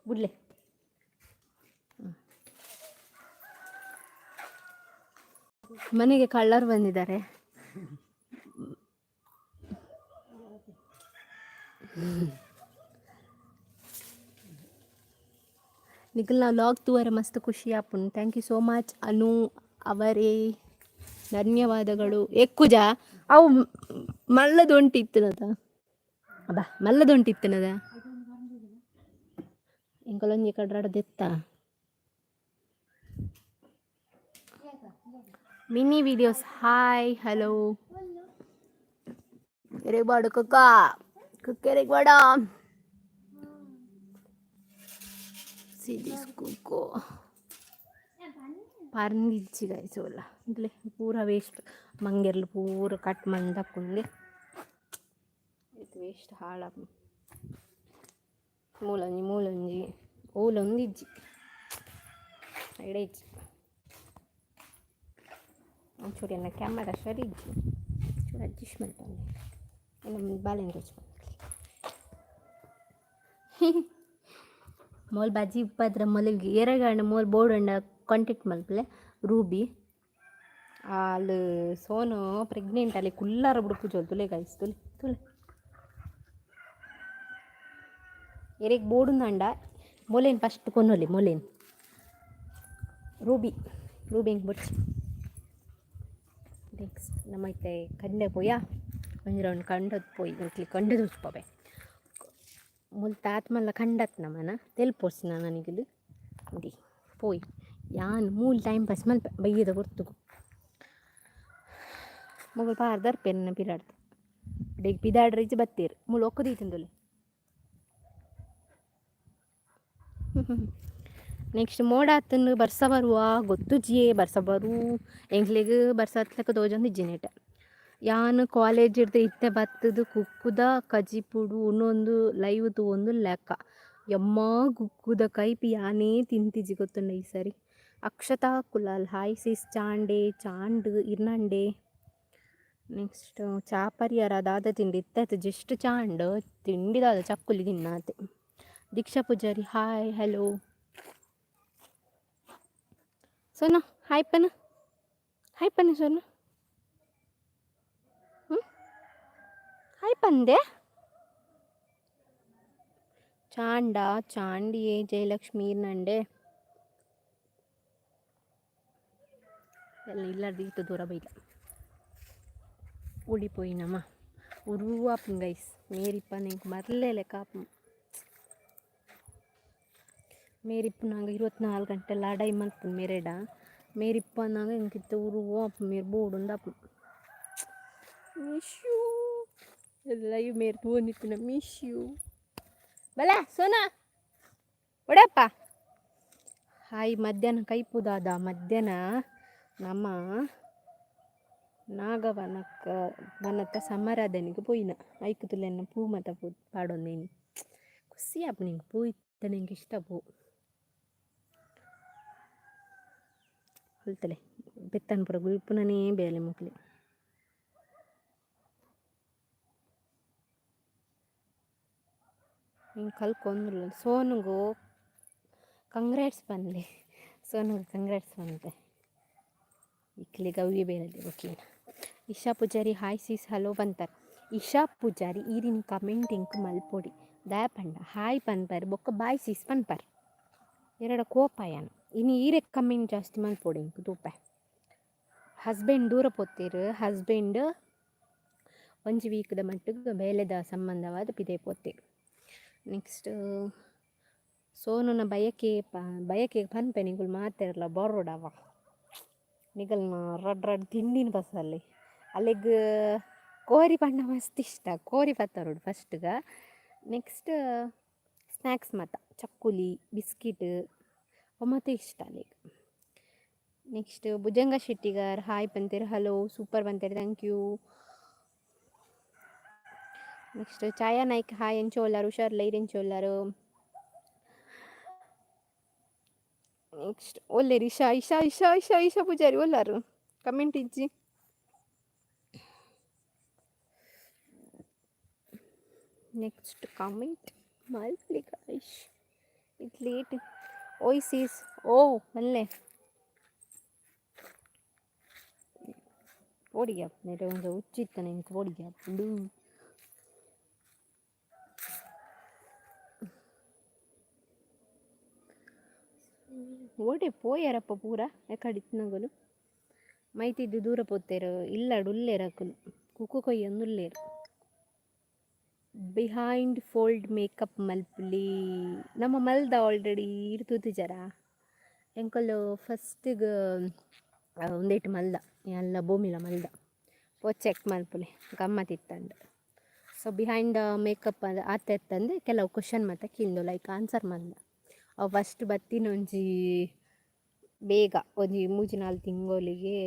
ಬುಡ್ಲೆ ಮನೆಗೆ ಕಳ್ಳರು ಬಂದಿದ್ದಾರೆ ನಿಖಿಲ್ ನಾವು ಲಾಗ್ ತೂವರೆ ಮಸ್ತ್ ಖುಷಿ ಆಪುಂಡು ಥ್ಯಾಂಕ್ ಯು ಸೋ ಮಚ್ ಅನು ಅವರೇ ಧನ್ಯವಾದಗಳು ಎಕ್ಕುಜ ಅವು ಮಲ್ಲದೊಂಟಿತ್ತನದ ಅಬ್ಬಾ ಮಲ್ಲದೊಂಟಿತ್ತನದ ಇಂಕಲೊಂಜಿ ಕಡ್ರಾಡದೆತ್ತ ಮಿನಿ ವಿಡಿಯೋಸ್ ಹಾಯ್ ಹಲೋ ಎರೆಗಬಾಡು ಕುಕ್ಕೆರೆಗಬಾಡ ಸಿದಿಸ್ ಕುಕ್ಕೋ ಪರ್ನಿಜ್ಜಿ ಗಾಯ್ಸೋಲ್ಲ ಇಂಕ್ಲೆ ಪೂರ ವೇಸ್ಟ್ ಮಂಗೆರ್ಲು ಪೂರ ಕಟ್ ಮಂದಕ್ಕುಂಡೆ ಇದು ವೇಸ್ಟ್ ಹಾಳ ಮೂಲೊಂಜಿ ಓಲೊಂದಿಜ್ಜಿ ಐಡಿಜ್ಜಿ ಒಂಚೂರು ಎನ್ನ ಕ್ಯಾಮರಾ ಸರಿ ಇಜ್ಜಿ ಚೂರು ಅಡ್ಜಸ್ಟ್ಮೆಂಟ್ ಇನ್ನು ಬಾಲೆನ್ ತೋರಿಸ್ಕೊಂಡು ಮೋಲ್ ಬಾಜಿ ಇಪ್ಪದ್ರ ಮೊಲಿಗೆ ಎರಗಣ್ಣ ಮೋಲ್ ಬೋರ್ಡ್ ಕಾಂಟ್ಯಾಕ್ಟ್ ಮಲ್ಪಲೆ ರೂಬಿ ಅಲ್ಲಿ ಸೋನು ಪ್ರೆಗ್ನೆಂಟ್ ಅಲ್ಲಿ ಕುಲ್ಲಾರ ಬಿಡು ಜೋಲ್ ತುಲೆ ಗಾಯ್ಸ್ ತುಲೆ ಎರೆಗ್ ಬೋಡುಂದಂಡ ಮೊಲೇನ್ ಫಸ್ಟ್ ಕೊನ್ನೊಲಿ ಮೊಲೇನ್ ರೂಬಿ ಹಿಂಗೆ ಬಿಡ್ಸಿ ನೆಕ್ಸ್ಟ್ ನಮ್ಮೈತೆ ಕಂಡೆ ಪೋಯ ಒಂಜಿ ರೌಂಡ್ ಕಂಡದ್ ಪೋಯಿ ಇಟ್ಲಿ ಕಂಡದು ಉಚ್ಪವೆ ಮುಲ್ ತಾತ್ ಮಲ್ಲ ಕಂಡತ್ ನಮ್ಮನ ತೆಲ್ಪೋರ್ಸಿನ ನನಗಿಲು ನೋಡಿ ಪೋಯ್ ಯಾನ್ ಮೂಲ್ ಟೈಮ್ ಪಾಸ್ ಮಲ್ಪ ಬೈಯದ ಗೊತ್ತುಗು ಮಗಳು ಪಾರ್ದರ್ ಪೆನ್ನ ಪಿರಾಡ್ದು ಡೇಗ್ ಪಿದಾಡ್ರ ಇಜ್ಜಿ ಬತ್ತೀರು ಮುಳು ಒಕ್ಕದೀತಂದೊಲೆ ನೆಕ್ಸ್ಟ್ ಮೋಡ ಹತ್ತನ್ನು ಬರ್ಸ ಬರುವ ಗೊತ್ತು ಜಿಯೇ ಬರ್ಸ ಬರು ಎಂಗ್ಲಿಗೆ ಬರ್ಸ ಹತ್ಲಕ್ಕ ತೋಜೊಂದು ಇಜ್ಜಿನೇಟ ಯಾನು ಕಾಲೇಜ್ ಇರ್ದೆ ಇತ್ತೆ ಬತ್ತದು ಕುಕ್ಕುದ ಕಜಿಪುಡು ಇನ್ನೊಂದು ಲೈವ್ ಒಂದು ಲೆಕ್ಕ ಯಮ್ಮ ಕುಕ್ಕುದ ಕೈಪಿ ಯಾನೇ ತಿಂತಿಜಿ ಗೊತ್ತುಂಡ ಈ ಸರಿ ಅಕ್ಷತಾ ಕುಲಾಲ್ ಹಾಯ್ ಸಿಸ್ ಚಾಂಡು ಇರ್ನಂಡೆ ನೆಕ್ಸ್ಟ್ ಚಾಪರಿಯರ ದಾದ ತಿಂಡಿ ಇತ್ತಾಯ್ತು ಜಸ್ಟ್ ಚಾಂಡ್ ತಿಂಡಿದಾದ ಚಕ್ಕುಲಿ ತಿನ್ನಾತೆ. Deeksha Poojary hi hello Sonu hi ಪನ್ನ ಸೋನು ಹಾಯ್ ಪಂದೆ చాండా చాండి జయలక్ష్మి ನಂಡೆ ಎಲ್ಲ ದೀತು ದೂರ ಬೈಲ ಊಡಿಪೋಯಿನಮ್ಮ ಉರುವಾಪು ಗೈಸ್ ಮೇರಿಪ್ಪ ನಿಂಗೆ ಮರಲೇಲೆ ಕಾಪು ಮೇರಿಪ್ಪು ನಂಗೆ 24 ಗಂಟೆ ಲಾಡೈ ಮಲ್ಪು ಮೇರೆಡ ಮೇರಿಪ್ಪ ನಂಗೆ ಇಂಕಿತ್ತ ಉರುವಾಪು ಮೇರು ಬೋಡುಂದಾಪು ಮಿಸ್ ಯು ಎಲ್ಲ ಇವು ಮೇರು ತೋನಿತ್ತಿನ ಮಿಸ್ ಯು ಬಲ ಸೋನಾ ಒಡಪ್ಪ ಹಾಯ್ ಮಧ್ಯಾಹ್ನ ಕೈಪುದಾದ ಮಧ್ಯಾಹ್ನ ನಮ್ಮ ನಾಗವನಕ್ಕ ವನತ್ತ ಸಮಾರಾಧನೆಗೆ ಪೋಯಿನ ಐಕುತುಲೆನ್ನ ಪೂ ಮತ ಪೂ ಪಾಡೊಂದೇನಿ ಖುಷಿ ಆಪು ನಿಂಗೆ ಪೂ ಇತ್ತ ನಿಂಗೆ ಇಷ್ಟ ಪೂ ಹೊಲ್ತಲೆ ಬೆತ್ತನ ಪುರ ಗುಲ್ಪುನನೇ ಬೇಲೆ ಮುಕ್ಲಿ ಹಿಂಗೆ ಕಲ್ಕೊಂಡ್ರು ಸೋನುಗು ಕಂಗ್ರಾಟ್ಸ್ ಬಂದೆ ಸೋನುಗು ಕಂಗ್ರಾಟ್ಸ್ ಬಂದೆ ಇಕ್ಲಿ ಗವ್ಗೆ ಬೇರೆ okay Isha Poojary hi sis hello ಬಂತಾರೆ ಇಶಾ ಪೂಜಾರಿ ಈರಿನ ಕಮೆಂಟ್ ಇಂಕ್ ಮಲ್ಪೊಡಿ ದಯಪಂಡ ಹಾಯ್ ಪನ್ಪರ್ ಬೊಕ್ಕ ಬಾಯ್ ಸೀಸ್ ಪನ್ಪರ್ ಎರಡ ಕೋಪಾಯನ ಇನ್ನು ಈರೆ ಕಮೆಂಟ್ ಜಾಸ್ತಿ ಮಲ್ಪೊಡಿ ಇಂಕ್ ತೂಪ ಹಸ್ಬೆಂಡ್ ದೂರ ಪೋತೀರು ಹಸ್ಬೆಂಡ್ ಒಂಜಿ ವೀಕ್ದ ಮಟ್ಟಿಗೆ ಬೇಲೆದ ಸಂಬಂಧವಾದ ಪಿದೆ ಪೋತೀರು. ನೆಕ್ಸ್ಟ್ ಸೋನುನ ಬಯಕೆ ಪನ್ಪೆ ನಿಗುಲು ಮಾತಾಡಲ್ಲ ಬೊರ್ರೋಡವ ನಿಗಲ್ನ ರಡ್ ತಿಂಡಿನ ಬಸ್ಸಲ್ಲಿ ಅಲ್ಲಿಗೆ ಕೋರಿ ಪಂಡ ಮಸ್ತ್ ಇಷ್ಟ ಕೋರಿ ಪತ್ತರೋಡು ಫಸ್ಟ್ಗೆ ನೆಕ್ಸ್ಟ್ ಸ್ನ್ಯಾಕ್ಸ್ ಮತ ಚಕ್ಕುಲಿ ಬಿಸ್ಕಿಟ್ ಮತ್ತೆ ಇಷ್ಟ ಅಲ್ಲಿಗೆ. ನೆಕ್ಸ್ಟ್ ಭುಜಂಗ ಶೆಟ್ಟಿಗಾರ್ ಹಾಯ್ ಬಂತೀರಿ ಹಲೋ ಸೂಪರ್ ಬಂತೀರಿ thank you. Next Chaya Naik hi ಎಂಚೋಲ್ಲಾರು ಹುಷಾರ್ಲ ಎಂಚೋಲ್ಲಾರು. ನೆಕ್ಸ್ಟ್ ಒಳ್ಳೆ ಇಶಾ ಇಶಾ ಇಶಾ ಇಶಾ ಇಶಾ ಪೂಜಾರಿ ಒಲ್ಲಾರು ಕಮೆಂಟ್ ಇಜ್ಜಿ. ನೆಕ್ಸ್ಟ್ ಕಮೆಂಟ್ ಮಲ್ಪ್ಲಿಕಾಶ್ ಇಟ್ ಲೇಟ್ ಓಯ್ ಸೀಸ್ ಓ ಅಲ್ಲೇ ಓಡಿಗ್ಯಾಪ್ ನೆರೆ ಒಂದು ಉಚ್ಚಿತ್ತ ನೆಂಗೆ ಓಡಿಗ್ಯಾಪ್ ಓಡೆ ಪೋಯಾರಪ್ಪ ಪೂರ ಎಕಡಿತ್ನಗಲು ಮೈತಿದ್ದು ದೂರ ಪೋತೇರು ಇಲ್ಲಡು ಉಲ್ಲೇರಕಲು ಕುಕ್ಕು ಕೊಯ್ಯೊಂದುಲ್ಲೇರು ಬಿಹೈಂಡ್ ಫೋಲ್ಡ್ ಮೇಕಪ್ ಮಲ್ಪಲಿ ನಮ್ಮ ಮಲ್ದ ಆಲ್ರೆಡಿ ಇರ್ತುತಿ ಜರ ಎಂಕಲ್ಲು ಫಸ್ಟಿಗೆ ಒಂದೇಟು ಮಲ್ದ ಎಲ್ಲ ಭೂಮಿಲ ಮಲ್ದ ಪೋ ಚೆಕ್ ಮಲ್ಪಲೆ ಗಮ್ಮತ್ತಿತ್ತಂಡು. ಸೊ ಬಿಹೈಂಡ್ ಮೇಕಪ್ ಅದು ಆತಂದೆ ಕೆಲವು ಕ್ವಶನ್ ಮತ್ತು ಕಿಂದು ಲೈಕ್ ಆನ್ಸರ್ ಮಲ್ದ ಅವು ಫಸ್ಟ್ ಬತ್ತಿನ ಒಂಜಿ ಬೇಗ ಒಂಜಿ 3-4 ತಿಂಗಳಿಗೆ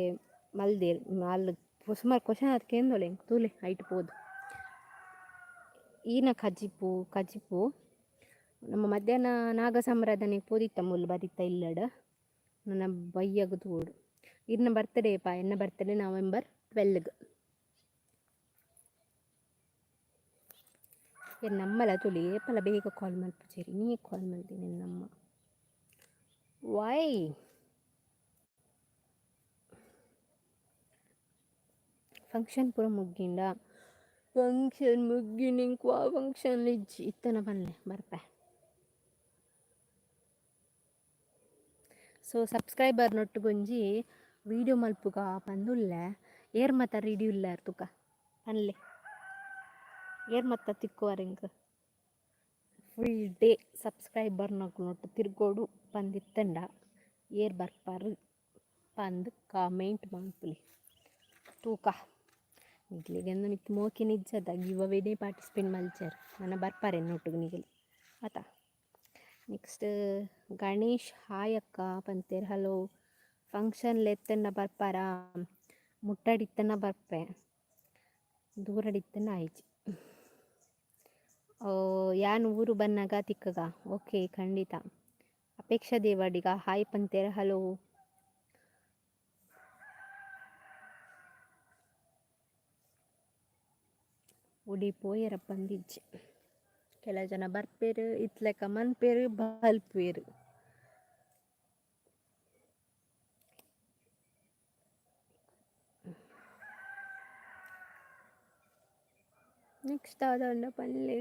ಮಲ್ದೇರು ಅಲ್ಲಿ ಸುಮಾರು ಕ್ವಶನ್ ಅದು ಕೇಂದೋಳೆ ತೂಲೆ ಐಟ್ ಪೋದು ಈನ ಕಜಿಪು ನಮ್ಮ ಮಧ್ಯಾಹ್ನ ನಾಗ ಸಂರಾಧನೆಗೆ ಪೋದಿತ್ತ ಮುಲ್ ಬದಿತ್ತ ಇಲ್ಲಡ ನನ್ನ ಬಯ್ಯಗ ತೋಡು ಇನ್ನ ಬರ್ತಡೇ ಎನ್ನ ಬರ್ತಡೇ November 12 ನಮ್ಮಲ್ಲ ತುಳಿ ಏಪಲ ಬೇಗ ಕಾಲ್ ಮಲ್ಪುಚೇರಿ ನೀ ಕಾಲ್ ಮಾಡ್ತೀನಿ ನಮ್ಮ ವೈ ಫಂಕ್ಷನ್ ಪೂರ ಮುಗ್ಗಿಂಡ ಫಂಕ್ಷನ್ ಮುಗ್ಗಿ ನಿಂಗೆ ಫಂಕ್ಷನ್ ಇಜ್ಜಿ ಇತ್ತನ ಬನ್ನೆ ಬರ್ಪೆ. ಸೊ ಸಬ್ಸ್ಕ್ರೈಬರ್ ನೊಟ್ಟುಗೊಂಜಿ ವೀಡಿಯೋ ಮಲ್ಪುಗ ಬಂದುಲ್ಲೆ ಏರ್ ಮತ ರೆಡಿ ಉಲ್ಲಾರ ತುಕ ಅನ್ಲೆ ಏರ್ ಮತ್ತ ತಿಕ್ಕುವರೆಂಗೆ full day subscriber nut ತಿರ್ಗೋಡು ಬಂದಿತ್ತಂಡ air ಬರ್ಪಾರು ಬಂದು ಕಾಮೆಂಟ್ ಮಲ್ಪುಲಿ ತೂಕ ನಿಗ್ಲಿಗೆಂದು ನಿತ್ತು ಮೋಕೆ ನಿಜ್ಜದ ಗಿವ್ ಅವೇನೇ ಪಾರ್ಟಿಸಿಪೇಟ್ ಮಲ್ಚಾರು ನನ್ನ ಬರ್ಪಾರೆ ನೋಟು ನಿಗಲಿ ಆತ. ನೆಕ್ಸ್ಟ್ ಗಣೇಶ್ ಹಾಯ್ ಅಕ್ಕ ಪಂತೇರು ಹಲೋ ಫಂಕ್ಷನ್ ಎತ್ತನ್ನ ಬರ್ಪಾರ ಮುಟ್ಟಡಿತ್ತನ್ನ ಬರ್ಪೆ ದೂರಡಿತ್ತನ್ನ ಆಯ್ತು ಯಾನ್ ಊರು ಬನ್ನಾಗ ತಿಕ್ಕಗ ಓಕೆ ಖಂಡಿತ. ಅಪೇಕ್ಷಾ ದೇವಾಡಿಗ ಹಾಯ್ ಪಂತೇರ ಹಲೋ. ಉಡಿ ಪೋಯರ ಪಂದಿಜ್ಜಿ ಕೆಲ ಜನ ಬರ್ಪೇರು ಇತ್ಲೆಕ್ಕ ಮನ್ಪೇರು ಬಲ್ಪೇರು. ನೆಕ್ಸ್ಟ್ ಆದ ಪಲ್ಲೆ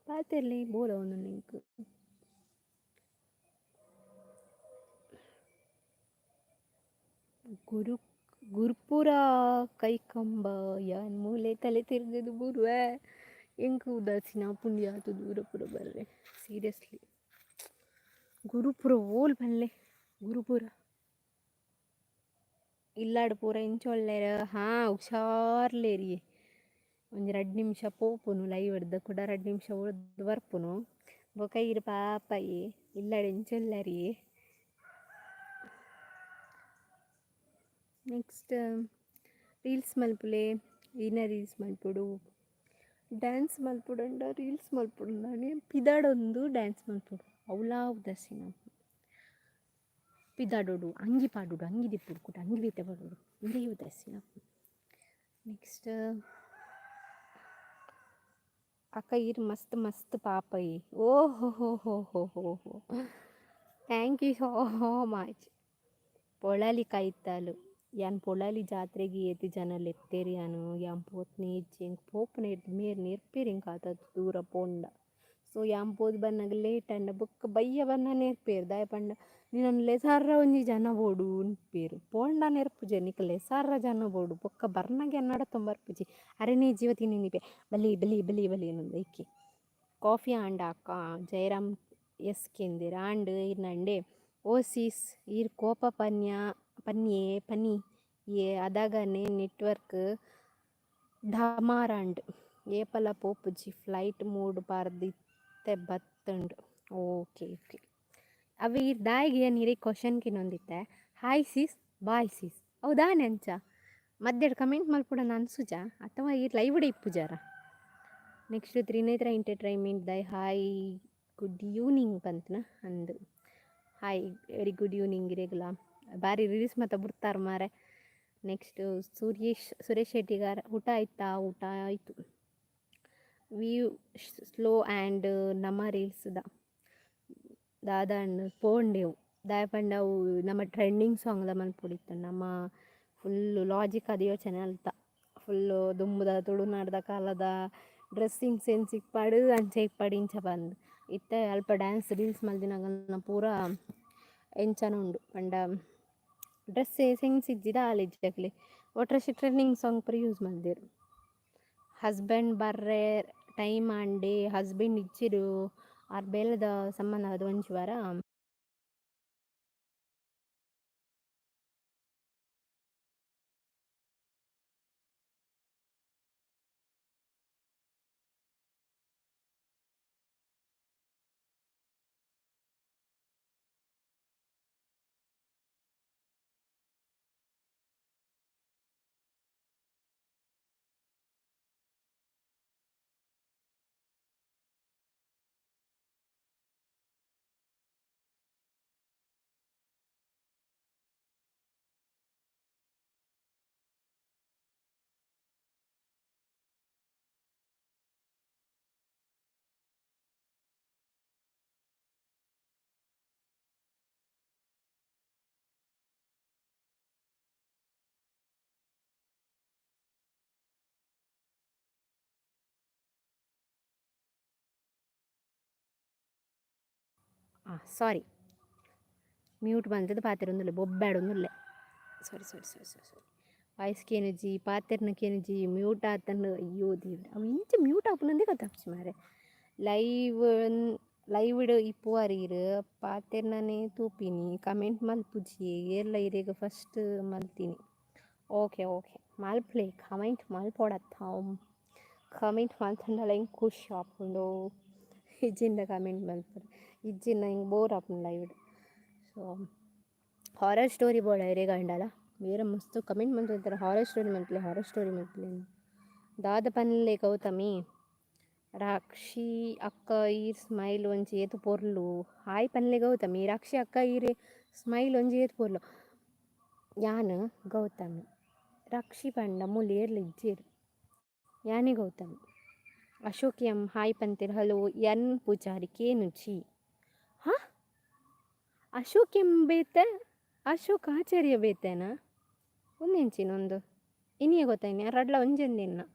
ಪಾತೆರ್ಲಿ ಬೋಲ ಒಂದು ನಿಂಕು ಗುರುಪುರ ಕೈಕಂಬ ಯಾನ್ ಮೂಲೆ ತಲೆ ತಿರ್ಗದು ಬುರುವೆ ಹೆಂಗೆ ಉದಾಸೀನ ಪುಂಡ್ಯ ಆತು ಗುರುಪುರ ಬರ್ರೆ ಸೀರಿಯಸ್ಲಿ ಗುರುಪುರ ಓಲ್ ಬಲ್ಲೆ ಗುರುಪುರ ಇಲ್ಲಾಡು ಪೂರ ಇಂಚೊಳ್ಳೆರ ಹುಷಾರ್ಲೇರಿ ಒಂದು 2 ನಿಮಿಷ ಪೋಪುನು ಲೈವ್ ಹಿಡ್ದು ಕೂಡ 2 ನಿಮಿಷ ಉಳ್ದು ಬರ್ಪುನು ಬೊಕ ಇರು ಪಾಪಯಿ ಇಲ್ಲಾಡು ಇಂಚೊಲ್ಲರಿ. ನೆಕ್ಸ್ಟ್ ರೀಲ್ಸ್ ಮಲ್ಪುಲೆ ರೀಲ್ಸ್ ಮಲ್ಪುಡು ಡ್ಯಾನ್ಸ್ ಮಲ್ಪುಡಂಡ ರೀಲ್ಸ್ ಮಲ್ಪುಡು ನಾನು ಪಿದಾಡೊಂದು ಡ್ಯಾನ್ಸ್ ಮಲ್ಪುಡು ಅವಲಾ ಉದಾಸೀನ ಪಿದಾಡೋಡು ಅಂಗಿ ಪಾಡೋಡು ಅಂಗಿ ದಿಪ್ಪುಡು ಕೂಟ ಅಂಗಿ ಬೀತೆ ಪಾಡೋಡು ಇಂದೇ ಉದಾಸೀನ. ನೆಕ್ಸ್ಟ್ ಅಕ್ಕ ಇರು ಮಸ್ತ್ ಮಸ್ತ್ ಪಾಪಯಿ ಓಹೋ ಹೋ ಹೋ ಹೋ ಹೋ ಹೋ thank you so much. Polali ಕಾಯ್ತಾಲು ಯಾನ್ ಪೊಳಲಿ ಜಾತ್ರೆಗೆ ಏತಿ ಜನಲ್ ಎತ್ತೇರಿ ಯಾನು ಯಾನ್ ಪೋತ್ನಿ ಇಜ್ಜಿಂಗ್ ಪೋಪನ ಮೇರ್ ನೆರ್ಪೇರಿಂಗ್ ಆತದು ದೂರ ಪೋಂಡ. ಸೊ ಯಾನ್ ಪೋದು ಬನ್ನಾಗ ಲೇಟ್ ಅಂಡ ಬೊಕ್ಕ ಬಯ್ಯ ಬನ್ನ ನೆರ್ಪೇರು ದಾಯ ಪಂಡ ನೀನು ಲೆಸಾರ ಒಂಜಿ ಜನ ಬೋಡು ಅನ್ಪೇರು ಪೋಂಡ ನೆರ್ಪುಜೆ ನಿಕ್ ಲೆಸಾರ ಜನ ಬೋಡು ಬೊಕ್ಕ ಬರ್ನಾಗೆ ಅನ್ನಡ ತೊಂಬರ್ಪುಜಿ ಅರೆ ನೀ ಜೀವ ತಿನ್ನಿಪೆ ಬಲಿ ಬಲಿ ಬಲಿ ಬಲಿ ಅನ್ನೊಂದು ಐಕಿ ಕಾಫಿ ಆಂಡ ಅಕ್ಕ ಜಯರಾಮ್ ಎಸ್ ಕೆಂದಿರ ಆಂಡ್ ಇರ್ನಂಡೆ ಓಸಿಸ್ ಈರ್ ಕೋಪ ಪನ್ಯೆ ಪನಿ ಏ ಅದಾಗನೆ ನೆಟ್ವರ್ಕ್ ಢಮಾರಂಡ್ ಏಪಲ ಪೋಪುಜಿ ಫ್ಲೈಟ್ ಮೂಡ್ ಪಾರ್ದಿತ್ತೆ ಬತ್ತಂಡು. ಓಕೆ ಓಕೆ ಅವು ಈ ದಾಯಿಗೆ ನೀರಿಗೆ ಕ್ವಶನ್ಗೆ ನೊಂದಿತ್ತೆ ಹಾಯ್ ಸಿಸ್ ಬಾಯ್ ಸಿಸ್ ಹೌದಾ ನೆಂಚ ಮಧ್ಯಾಹ್ನ ಕಮೆಂಟ್ ಮಲ್ಪುಡ ಅನ್ಸುಜ ಅಥವಾ ಈ ಲೈವ್ ಇಪ್ಪುಜಾರ. ನೆಕ್ಸ್ಟ್ ತ್ರಿನೇತ್ರ ಎಂಟರ್ಟೈನ್ಮೆಂಟ್ ದೈ ಹಾಯ್ ಗುಡ್ ಈವ್ನಿಂಗ್ ಬಂತನ ಅಂದು ಹಾಯ್ ವೆರಿ ಗುಡ್ ಈವ್ನಿಂಗ್ ಇರೆಗುಲ ಬಾರಿ ರೀಲ್ಸ್ ಮತ್ತು ಬಿಡ್ತಾರೆ ಮಾರೆ. ನೆಕ್ಸ್ಟು ಸುರೇಶ್ ಶೆಟ್ಟಿಗಾರ ಊಟ ಆಯ್ತಾ ಊಟ ಆಯಿತು. ವ್ಯೂ ಸ್ಲೋ ಆ್ಯಂಡ್ ನಮ್ಮ ರೀಲ್ಸ್ದ ದಾದಣ್ಣ ಪೋಂಡೆವು ದಾಯ ಪಂಡವು ನಮ್ಮ ಟ್ರೆಂಡಿಂಗ್ ಸಾಂಗ್ದ ಮಲ್ಪೊಡಿತ್ತು ನಮ್ಮ ಫುಲ್ಲು ಲಾಜಿಕ್ ಅದು ಯೋಚನೆ ಅಲ್ತ ಫುಲ್ಲು ದುಂಬುದ ತುಳುನಾಡ್ದ ಕಾಲದ ಡ್ರೆಸ್ಸಿಂಗ್ ಸೆನ್ಸ್ ಇಪ್ಪಾಡು ಅಂಚೆ ಇಪ್ಪಾಡು ಇಂಚ ಬಂದು ಇತ್ತೆ ಅಲ್ಪ ಡ್ಯಾನ್ಸ್ ರೀಲ್ಸ್ ಮಲ್ದಿನಾಗ ಪೂರ ಎಂಚನ ಉಂಡು ಪಂಡ ಡ್ರೆಸ್ ಸೆನ್ಸ್ ಇಜ್ಜಿದ ಆಲಿಜ್ಜಕ್ಲಿ ಒಟ್ರಶಿ ಟ್ರೆಂಡಿಂಗ್ ಸಾಂಗ್ ಪೂರ ಯೂಸ್ ಮಾಡಿದೆರು. ಹಸ್ಬೆಂಡ್ ಬರ್ರೆ ಟೈಮ್ ಆಂಡೆ ಹಸ್ಬೆಂಡ್ ಇಚ್ಚಿರು ಆರ್ ಬೇಲದ ಸಂಬಂಧ ಅದು ಒಂಚು ವಾರ ಸಾರಿ ಮ್ಯೂಟ್ ಬಂದದ್ದು ಪಾತೆರೊಂದುಲ್ಲೆ ಬೊಬ್ಬಾಡೊಂದುಲ್ಲೆ ಸಾರಿ ಸಾರಿ ಸಾರಿ ಸಾರಿ ಸಾರಿ ವಾಯ್ಸ್ಗೆ ಏನಜ್ಜಿ ಪಾತೆರ್ನಕ್ಕೆ ಏನಜ್ಜಿ ಮ್ಯೂಟ್ ಆತಂದು ಅಯ್ಯೋ ದೇವ್ರೆ ಅವು ಇಂಚೆ ಮ್ಯೂಟ್ ಆಪುನಂದೇ ಗೊತ್ತಾಗ್ಸಿ ಮಾರೆ ಲೈವ್ಡ್ ಇಪ್ಪುವರೀರು ಪಾತೆರ್ನೇ ತೂಪಿನಿ ಕಮೆಂಟ್ ಮಲ್ಪುಜಿ ಏರ್ಲ ಇರೇಗ ಫಸ್ಟ್ ಮಲ್ತೀನಿ. ಓಕೆ ಓಕೆ ಮಲ್ಪ್ಲೆ ಕಮೆಂಟ್ ಮಲ್ಪೊಡತ್ತ ಕಮೆಂಟ್ ಮಲ್ತಂಡಲ ಹೆಂಗೆ ಖುಷಿ ಆಪುಂಡು ಇಜ್ಜಿಂದ ಕಮೆಂಟ್ ಮಲ್ಪರು ಇಜ್ಜಿನ ಹಿಂಗೆ ಬೋರ್ ಆಪುಂಡು ಲೈವ್ಡ್. ಸೊ ಹಾರರ್ ಸ್ಟೋರಿ ಬೋಡ ಇರೇಗಂಡಲ ಬೇರೆ ಮಸ್ತ್ ಕಮೆಂಟ್ ಮಾಡ್ತಿರ್ತಾರೆ ಹಾರರ್ ಸ್ಟೋರಿ ಮಲ್ಪಲೆ ದಾದ ಪನ್ಲೆ ಗೌತಮಿ ರಾಕ್ಷಿ ಅಕ್ಕ ಈ ಸ್ಮೈಲ್ ಒಂಜಿ ಏತು ಪೊರ್ಲು ಹಾಯ್ ಪನ್ಲೆ ಗೌತಮಿ ರಾಕ್ಷಿ ಅಕ್ಕ ಈರೆ ಸ್ಮೈಲ್ ಒಂಜಿ ಏತು ಪೊರ್ಲು ಯಾನ್ ಗೌತಮಿ ರಾಕ್ಷಿ ಪಂಡ ಮೂಲು ಏರ್ಲ ಇಜ್ಜೇರು ಯಾನೇ ಗೌತಮಿ ಅಶೋಕ್ ಎಂ ಹಾಯ್ ಪಂತಿರ್ ಹಲೋ ಎನ್ ಪೂಜಾರಿ ಕೇನುಚಿ ಹಾ ಅಶೋಕ್ ಎಂ ಬೇತೆ ಅಶೋಕ್ ಆಚಾರ್ಯ ಬೇತೆನಾ ಒಂದೆಂಚಿನೊಂದು ಇನ್ನೇ ಗೊತ್ತಾಯ್ನಿ ರಡ್ಲ ಒಂಜೆಂದಿನ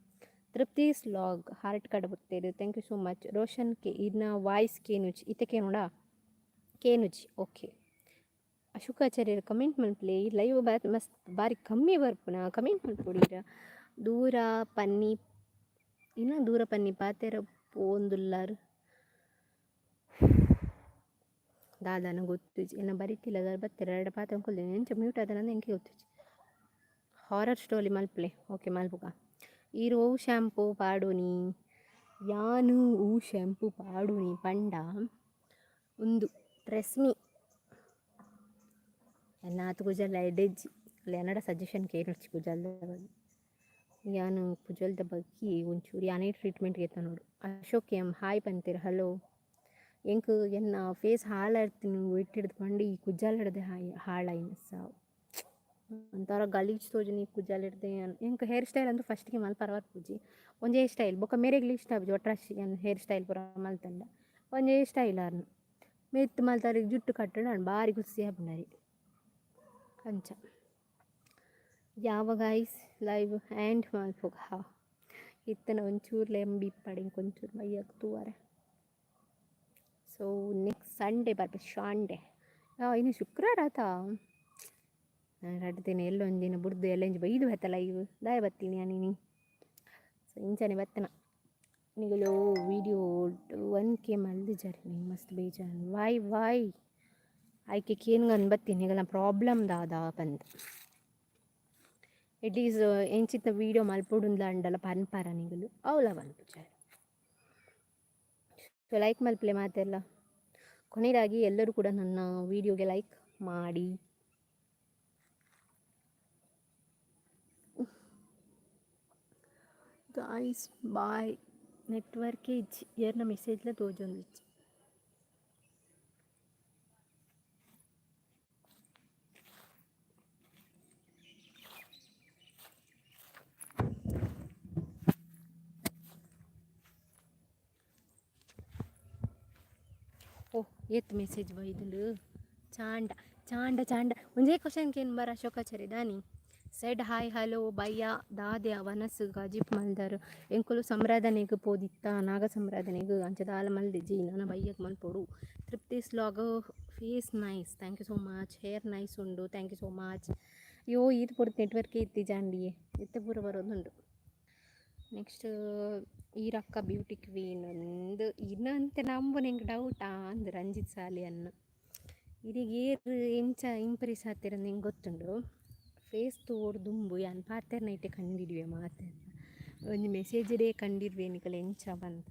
ತೃಪ್ತೀಸ್ ಲಾಗ್ ಹಾರ್ಟ್ ಕಡೆ ಬರ್ತೀರಿ thank you so much Roshan ಕೆ ಇನ್ನ ವಾಯ್ಸ್ ಕೇನುಚಿ ಇತಕ್ಕೆ ನೋಡ ಕೇನುಚಿ ಓಕೆ ಅಶೋಕಾಚಾರ್ಯರ ಕಮೆಂಟ್ ಮಲ್ಪಲೆ ಈ ಲೈವ್ ಮಸ್ತ್ ಬಾರಿ ಕಮ್ಮಿ ಬರ್ಪುನ ಕಮೆಂಟ್ ಮಲ್ಪೊಡಿರ ದೂರ ಪನ್ನಿ ಇನ್ನು ದೂರ ಪನ್ನಿ ಪಾತೆರ ಪೋಂದುಲ್ಲಾರು ದಾದಾನ ಗೊತ್ತುಜಿ ಇನ್ನು ಬರೀತಿಲ್ಲ ಅದ್ರ ಬರ್ತಾರೆ ಎರಡು ಪಾತ್ರ ಅಂಕೊಳ್ತೀನಿ ಎಂಚ ಮ್ಯೂಟ್ ಆದ ಎಂಕೆ ಗೊತ್ತುಜಿ ಹಾರರ್ ಸ್ಟೋರಿ ಮಲ್ಪಲೆ ಓಕೆ ಮಲ್ಪುಗ ಈರು ಓ ಶ್ಯಾಂಪು ಪಾಡೋನಿ ಯಾನು ಹೂ ಶ್ಯಾಂಪು ಪಾಡೋನಿ ಪಂಡ ಒಂದು ಟ್ರೆಸ್ಮಿ ಎನ್ನಾತು ಕುಜಲ್ಲ ಎಡೆಜ್ಜಿ ಎನ್ನಡ ಸಜೆಷನ್ ಕೇಳೊಚ್ಚಿ ಕುಜಲ್ದ ಬಗ್ಗೆ ಯಾನು ಕುಜಲ್ದ ಬಗ್ಗೆ ಒಂಚೂರು ಯಾನೇ ಟ್ರೀಟ್ಮೆಂಟ್ ಗೆತ್ತ ನೋಡು ಅಶೋಕ್ ಎಂ ಹಾಯ್ ಪಂತೀರ ಹಲೋ ಎಂಕ್ ಎನ್ನ ಫೇಸ್ ಹಾಳಾಡ್ತೀನಿ ಇಟ್ಟಿಡ್ದು ಪಂಡು ಈ ಕುಜ್ಜಾಲಿಡ್ದೆ ಹಾಳಾಯಿನ ಸಾವು ಒಂಥರ ಗಲೀಜ್ ತೋಜುನಿ ಕುಜ್ಜಾಲಿಡ್ದೆ ಎಂಕ್ ಹೇರ್ ಸ್ಟೈಲ್ ಅಂತೂ ಫಸ್ಟ್ಗೆ ಮಲ್ಪ ಪರವತ್ ಪೂಜಿ ಒಂಜೇ ಸ್ಟೈಲ್ ಬೊಕ್ಕ ಮೇರೆಗ್ಲಿ ಇಷ್ಟ ಆಪುಜಿ ಒಟ್ರಾಶಿ ಹೇರ್ ಸ್ಟೈಲ್ ಪೂರ ಮಲ್ತಂಡ ಒಂಜೇ ಸ್ಟೈಲ್ ಆರ್ನು ಮೆತ್ತು ಮಲ್ತಾರೆ ಜುಟ್ಟು ಕಟ್ಟಣ ನಾನು ಬಾರಿ ಖುಷಿ ಆಪುಂಡರಿ ಅಂಚ ಯಾವಾಗ ಐಸ್ ಲೈವ್ ಆ್ಯಂಡ್ ಮಲ್ಪೋಗ ಇತ್ತನ ಒಂಚೂರು ಲೆಂಬಿ ಪಡಿ ಕೊಂಚೂರು ಮೈಯಾಗ ತೂವರೆ ಸೊ ನೆಕ್ಸ್ಟ್ ಸಂಡೇ ಬರ್ಬೇಕು ಶಾಂಡೆ ಇನ್ನು ಶುಕ್ರವಾರ ಆತಾ ನಾನು ರಡ್ತೇನೆ ಎಲ್ಲೊಂದಿನ ಬುಡ್ದು ಎಲ್ಲ ಇಂಚು ಬೈದು ಬತ್ತಲ್ಲ ಇವು ದಾಯ ಬತ್ತೀನಿ ನೀನು ಸೊ ಇಂಚನೆ ಬತ್ತನ ನಿಗಲು ವೀಡಿಯೋ 1K ಮಲ್ದು ಜರಿ ನಿಂಗೆ ಮಸ್ತ್ ಬೇಜಾರು ವಾಯ್ ಆಯ್ಕೆ ಕೇನ್ಗನ್ ಬತ್ತೀನಿ ನಿಗಲ ಪ್ರಾಬ್ಲಮ್ ದಾದ ಬಂದು ಇಟ್ ಈಸ್ ಎಂಚಿತ್ತ ವೀಡಿಯೋ ಮಲ್ಪೊಡುಂದ ಅಂಡಲ್ಲ ಪನ್ಪಾರ ನಿಗಲು ಅವಳ ಬಂದು ಜರಿ ಸೊ ಲೈಕ್ ಮಲ್ಪಲೆ ಮಾತೆಲ್ಲ ಕೊನೆಯದಾಗಿ ಎಲ್ಲರೂ ಕೂಡ ನನ್ನ ವೀಡಿಯೋಗೆ ಲೈಕ್ ಮಾಡಿ ಗಾಯ್ಸ್ ಬಾಯ್ ನೆಟ್ವರ್ಕೇ ಇಜ್ಜಿ ಏರ್ನ ಮೆಸೇಜ್ಲ ತೋಜೊಂದು ಇಜ್ಜಿ ಓ ಏತ್ ಮೆಸೇಜ್ ಬೈದುಂಡು ಚಾಂಡ ಒಂದೇ ಕ್ವಶನ್ಗೆ ಏನು ಬರ ಅಶೋಕಾಚಾರ್ಯ ದಾನಿ ಸೆಡ್ ಹಾಯ್ ಹಲೋ ಬಯ್ಯ ದಾದ್ಯ ವನಸ್ ಗಜಿಪ್ ಮಲ್ದರ್ ಎಂಕುಲು ಸಂರಾಧನೆಗೆ ಪೋದಿತ್ತ ನಾಗ ಸಂರಾಧನೆಗೆ ಅಂಚದಾಲ ಮಲ್ದಿಜ್ಜಿ ನನ್ನ ಬಯ್ಯಕ್ಕೆ ಮಲ್ಪೊಡು ತೃಪ್ತಿಸ್ ಲಾಗ್ face nice thank you so much hair nice ಉಂಡು ಥ್ಯಾಂಕ್ ಯು ಸೋ ಮಚ್ ಅಯ್ಯೋ ಇದು ಪೂರ್ತಿ ನೆಟ್ವರ್ಕೇ ಇತ್ತಿ ಜಾಂಡಿಯೇ ಎತ್ತೆ ಪೂರ ಬರೋದುಂಡು ನೆಕ್ಸ್ಟ್ ಈರಕ್ಕ ಬ್ಯೂಟಿ ಕ್ವೀನ್ ಒಂದು ಇನ್ನಂತೆ ನಂಬು ನಿಂಗೆ ಡೌಟಾ ಅಂದು ರಂಜಿತ್ ಸಾಲಿ ಅನ್ನ ಇದೀಗ ಎಂಚ ಇಂಪ್ರೆಸ್ ಆಗ್ತಿರ ನಿಂಗೆ ಗೊತ್ತುಂಡು ಫೇಸ್ ತೋಡು ದುಂಬು ಯಾನ್ ಪಾತೆರ್ ನೈಟೆ ಕಂಡಿಡುವೆ ಮಾತೆ ಒಂದು ಮೆಸೇಜೇ ಕಂಡಿರುವೆ ನಿಕಲ್ ಎಂಚ ಬಂದು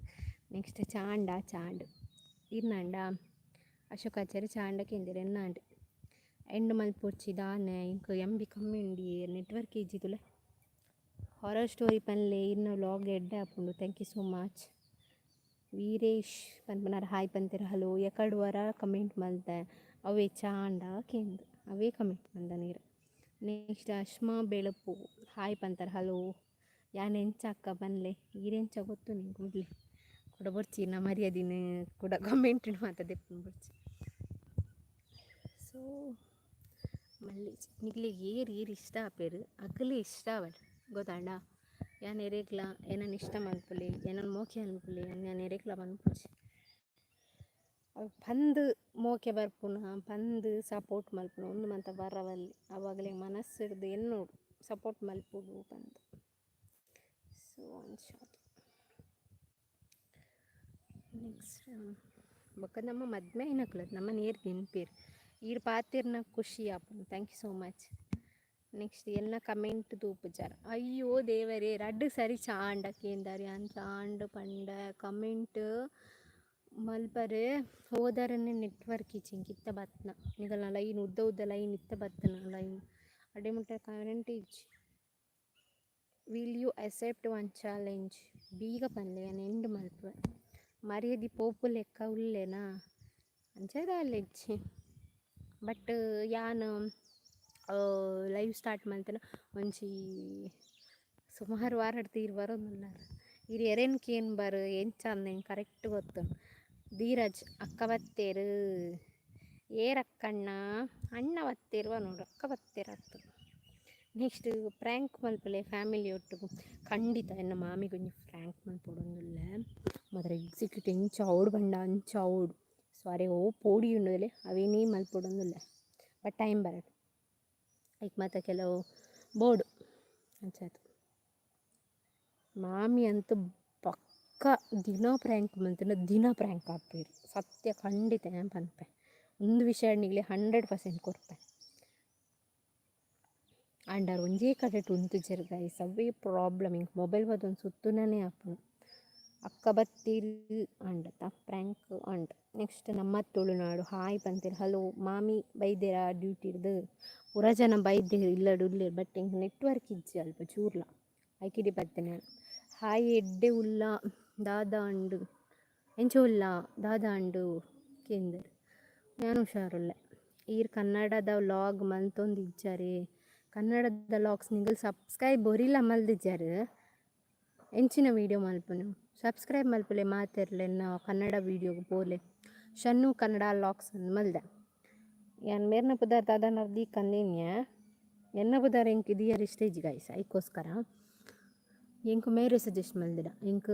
ನೆಕ್ಸ್ಟ್ ಚಾಂಡ್ ಇರ್ನಂಡ ಅಶೋಕಾಚಾರ್ಯ ಚಾಂಡಕ್ಕೆ ಎಂದಿರ ಎನ್ನಾಂಡು ಎಂಡ್ ಮಲ್ಪೊರ್ಚಿ ದಾನೆ ಇಂಕ ಎಂಬಿ ಕಮ್ಮಿ ಉಂಡಿ ನೆಟ್ವರ್ಕ್ ಇಜ್ಜಿದುಲೆ ಹಾರರ್ ಸ್ಟೋರಿ ಪನ್ಲೆ ಇನ್ನು ವ್ಲಾಗ್ ಎಡ್ಡೆ ಹಾಪುಂಡು thank you so much Veeresh ಪನ್ಪನಾರ ಹಾಯ್ ಪಂತಿರ ಹಲೋ ಎಕಡುವರ ಕಮೆಂಟ್ ಮಲ್ತೆ ಅವೇ ಚಾಂಡ ಕೇಂದ್ರ ಅವೇ ಕಮೆಂಟ್ ಮಲ್ದ ನೀರು ನೆಕ್ಸ್ಟ್ ಅಶ್ಮಾ ಬೆಳಪು ಹಾಯ್ ಪಂತಾರ ಹಲೋ ಯಾನ್ ಎಂಚ ಅಕ್ಕ ಬನ್ಲೆ ಈರೆಂಚ ಗೊತ್ತು ನಿಂಗೆ ಕೊಡ್ಲಿ ಕೂಡ ಬರ್ಚಿ ನಾ ಮರ್ಯಾದಿನ ಕೂಡ ಕಮೆಂಟ್ ಮಾತದೆ ಬರ್ಚಿ ಸೊ ಮಲ್ಲಿ ನಿಗ್ಲಿಗೆ ಏರ್ ಇಷ್ಟ ಆಪೇರು ಅಗ್ಲಿ ಇಷ್ಟ ಅವಳು ಗೊತ್ತಾಂಡ ಯಾನ್ ಎರೇಕ್ಲ ಏನನ್ನ ಇಷ್ಟ ಮಲ್ಪಲೆ ಏನನ್ನ ಮೋಕೆ ಅನ್ಪಲೆ ನಾನು ಎರೇಕ್ಲ ಮನ್ಪುಜಿ ಪಂದು ಮೋಕೆ ಬರ್ಪುನ ಪಂದು ಸಪೋರ್ಟ್ ಮಲ್ಪುನ ಒಂದು ಮಂತ ಬರವಲ್ಲಿ ಅವಾಗಲೇ ಮನಸ್ಸಿಡ್ದು ಎನ್ನೋಡು ಸಪೋರ್ಟ್ ಮಲ್ಪುಡು ಪಂದು ಸೊ ಅನ್ಶಾಟ್ ನೆಕ್ಸ್ಟ್ ಬೊಕ್ಕ ನಮ್ಮ ಮದ್ಮೆ ಏನಕ್ಲದು ನಮ್ಮ ನೇರ್ ನೆನ್ಪೇರು ಈರು ಪಾತಿರ್ನ ಖುಷಿ ಆಪುನು thank you so much next ಎಲ್ಲ ಕಮೆಂಟ್ ತೂಪುಜಾರ ಅಯ್ಯೋ ದೇವರೇ ರಡ್ಡು ಸರಿ ಚಾಂಡ ಕೇಂದಾರಿ ಅಂತ ಚಾಂಡ ಪಂಡ ಕಮೆಂಟ್ ಮಲ್ಪರೆ ಹೋದರನ್ನೇ ನೆಟ್ವರ್ಕ್ ಈಚಿಂಗ್ ಇತ್ತ ಬತ್ನ ನಿಗಲ ಲೈನ್ ಉದ್ದ ಲೈನ್ ಇತ್ತ ಬತ್ತನ ಲೈನ್ ಅಡೆ ಮುಟ್ಟ ಕರೆಂಟ್ ಇಜ್ಜಿ will you accept one challenge ಬೀಗ ಪನ್ಲೆ ನಾನು ಎಂಡ್ ಮಲ್ಪ ಮರ್ಯಾದಿ ಪೋಪು ಲೆಕ್ಕ ಉಲ್ಲೆನಾ ಅಂಚದ ಅಲ್ಲೆಜ್ಜಿ ಬಟ್ ಯಾನು ಲೈವ್ ಸ್ಟಾರ್ಟ್ ಮಾಡ್ತಾನೆ ಒಂಚಿ ಸುಮಾರು ವಾರ ತೀರು ಬರೋದಿಲ್ಲ ಇರು ಎರೆನ್ಕೇನು ಬರು ಎಂಚಂದ ಹೆಂಗೆ ಕರೆಕ್ಟ್ ಗೊತ್ತು. ಧೀರಜ್ ಅಕ್ಕ ಬತ್ತೇರು ಏರಕ್ಕಣ್ಣ ಅಣ್ಣ ಬತ್ತೇರುವ ನೋಡು ಅಕ್ಕ ಬತ್ತೇರತ್ತು. ನೆಕ್ಸ್ಟ್ ಪ್ರ್ಯಾಂಕ್ ಮಲ್ಪಲೆ ಫ್ಯಾಮಿಲಿ ಒಟ್ಟಿಗೂ ಖಂಡಿತ ಎನ್ನ ಮಾಮಿಗೊಂದು ಫ್ರ್ಯಾಂಕ್ ಮಲ್ಪೊಡೊಂದುಲ್ಲ. ಮಾತ್ರ ಎಕ್ಸಿಕ್ಯೂಟ್ ಎಂಚ ಅವಡು ಬಂಡ ಅಂಚ ಅವಡು ಸಾರಿ ಓ ಪೋಡಿ ಉಂಡಲೆ ಅವೇನೇ ಮಲ್ಪೊಡೊಂದುಲ್ಲ. ಬಟ್ ಟೈಮ್ ಬರಡು ಐಕ್ ಮಾತ ಕೆಲವು ಬೋರ್ಡು ಅಂಚಾತು. ಮಾಮಿ ಅಂತೂ ಪಕ್ಕ ದಿನ ಪ್ರ್ಯಾಂಕ್ ಮಲ್ತಿನ ದಿನ ಪ್ರ್ಯಾಂಕ್ ಹಾಕ್ಬೇರು ಸತ್ಯ ಖಂಡಿತ ಪನ್ಪೆ ಒಂದು ವಿಷಯ ನಿಗ್ಲಿ 100% ಕೊಡ್ಪೆ. ಅಂಡರ್ ಒಂಜೇ ಕಡೆ ಉಂತು ಗೈಸ್ ಅವೇ ಪ್ರಾಬ್ಲಮ್ ಇಂಕ್ ಮೊಬೈಲ್ ಬದೊಂದು ಸುತ್ತುನೇ ಆಪುನು ಅಕ್ಕ ಬತ್ತೀರು ಅಂಡತ ಪ್ರ್ಯಾಂಕ್ ಅಂಡ್. ನೆಕ್ಸ್ಟ್ ನಮ್ಮ ತುಳುನಾಡು ಹಾಯ್ ಪಂತೀರು ಹಲೋ ಮಾಮಿ ಬೈದೇರ ಡ್ಯೂಟಿರ್ದು ಪುರ ಜನ ಬೈದೇರು ಇಲ್ಲಡು ಇಲ್ಲೇ ಬಟ್ ಹಿಂಗೆ ನೆಟ್ವರ್ಕ್ ಇಜ್ಜಿ ಅಲ್ಪ ಚೂರ್ಲ ಐಕಿಡಿ ಬರ್ತೇನೆ. ಹಾಯ್ ಎಡ್ಡೆ ಉಲ್ಲ ದಾದಾ ಅಂಡು ಎಂಚ ಉಲ್ಲ ದಾದಾ ಅಂಡು ಕೇಂದ್ರ ನಾನು ಹುಷಾರುಲ್ಲ. ಈರ್ ಕನ್ನಡದ ವ್ಲಾಗ್ ಮಲ್ತೊಂದು ಇಜ್ಜಾರೆ ಕನ್ನಡದ ವ್ಲಾಗ್ಸ್ ನಿಂಗಲ್ ಸಬ್ಸ್ಕ್ರೈಬ್ ಬೊರಿಲ್ಲ ಮಲ್ದಿಜ್ಜಾರು ಎಂಚಿನ ವೀಡಿಯೋ ಮಲ್ಪನು ಸಬ್ಸ್ಕ್ರೈಬ್ ಮಲ್ಪಲೆ ಮಾತಿರ್ಲೆ ನಾವು ಕನ್ನಡ ವೀಡಿಯೋಗೆ ಬೋಲೆ ಶನ್ನು ಕನ್ನಡ ವ್ಲಾಗ್ಸ್ ಅಂದು ಮಲ್ದೆ ಯಾನ್ ಮೇರ್ನ ಪುದಾರ್ ದಾದನ ದಿ ಕಂದೇನ್ಯ ಎನ್ನ ಪುದಾರ್ ಎಂಕ್ ದಿಯರ್ ಸ್ಟೇಜ್ ಗೈಸ್ ಐಕೋಸ್ಕರ ಎಂಕ್ ಮೇರೆ ಸಜೆಸ್ಟ್ ಮಲ್ದಿಡ ಎಂಕ್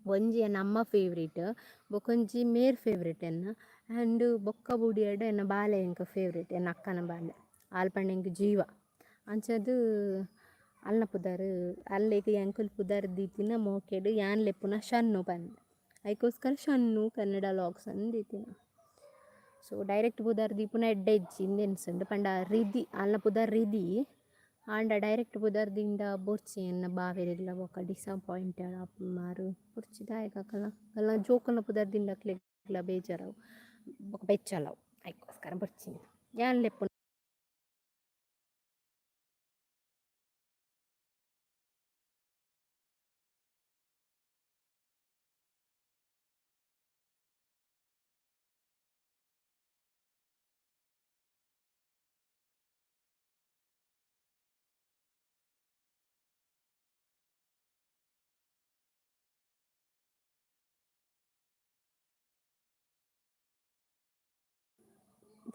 ಒಂಜಿ ಎನ್ನ ಅಮ್ಮ ಫೇವ್ರೇಟ್ ಬೊಕೊಂಜಿ ಮೇರ್ ಫೇವ್ರೇಟ್ ಎನ್ನ ಆ್ಯಂಡ್ ಬೊಕ್ಕ ಬುಡಿಯಡ್ ಎನ್ನ ಬಾಲೆ ಎಂಕ್ ಫೇವ್ರೇಟ್ ಎನ್ನ ಅಕ್ಕನ ಬಾಲೆ ಆಲ್ಪಂಡ ಎಂಕ್ ಜೀವ ಅಂಚದು ಅಲ್ನ ಪುದಾರ್ ಅಲ್ಲೇಗ ಎಂಕುಲ್ ಪುದಾರ್ ದೀತಿನ ಮೋಕೆಡು ಯಾನ್ ಲೆಪ್ಪುನ ಶನ್ನು ಬಂದೆ ಐಕೋಸ್ಕರ ಶನ್ನು ಕನ್ನಡ ವ್ಲಾಗ್ಸ್ ಅಂದು ದೀತಿನ. ಸೊ ಡೈರೆಕ್ಟ್ ಪುದಾರ್ ದೀಪುನ ಎಡ್ಡೆ ಇಜ್ಜಿ ಇಂದೆನ್ಸಂಡು ಪಂಡ ರಿದಿ ಅಲ್ನ ಪುದಾರ್ ರಿದಿ ಆಂಡ ಡೈರೆಕ್ಟ್ ಪುದಾರ್ ದಿಂದ ಬೊರ್ಚಿ ಎನ್ನ ಬಾವೆರೆಗ್ಲ ಬೊಕ ಡಿಸಪಾಯಿಂಟೆಡ್ ಮಾರು ಬೊರ್ಚಿ ದಾಯಕಲ್ಲ ಅಲ್ಲ ಜೋಕಲ್ನ ಪುದಾರ್ ದಿಂದ ಕ್ಲೆಗ್ಲ ಬೇಜಾರವು ಬೊಕ ಬೆಚ್ಚಲವು ಐಕೋಸ್ಕರ ಬೊರ್ಚಿ ಯಾನ್ ಲೆಪ್ಪುನ.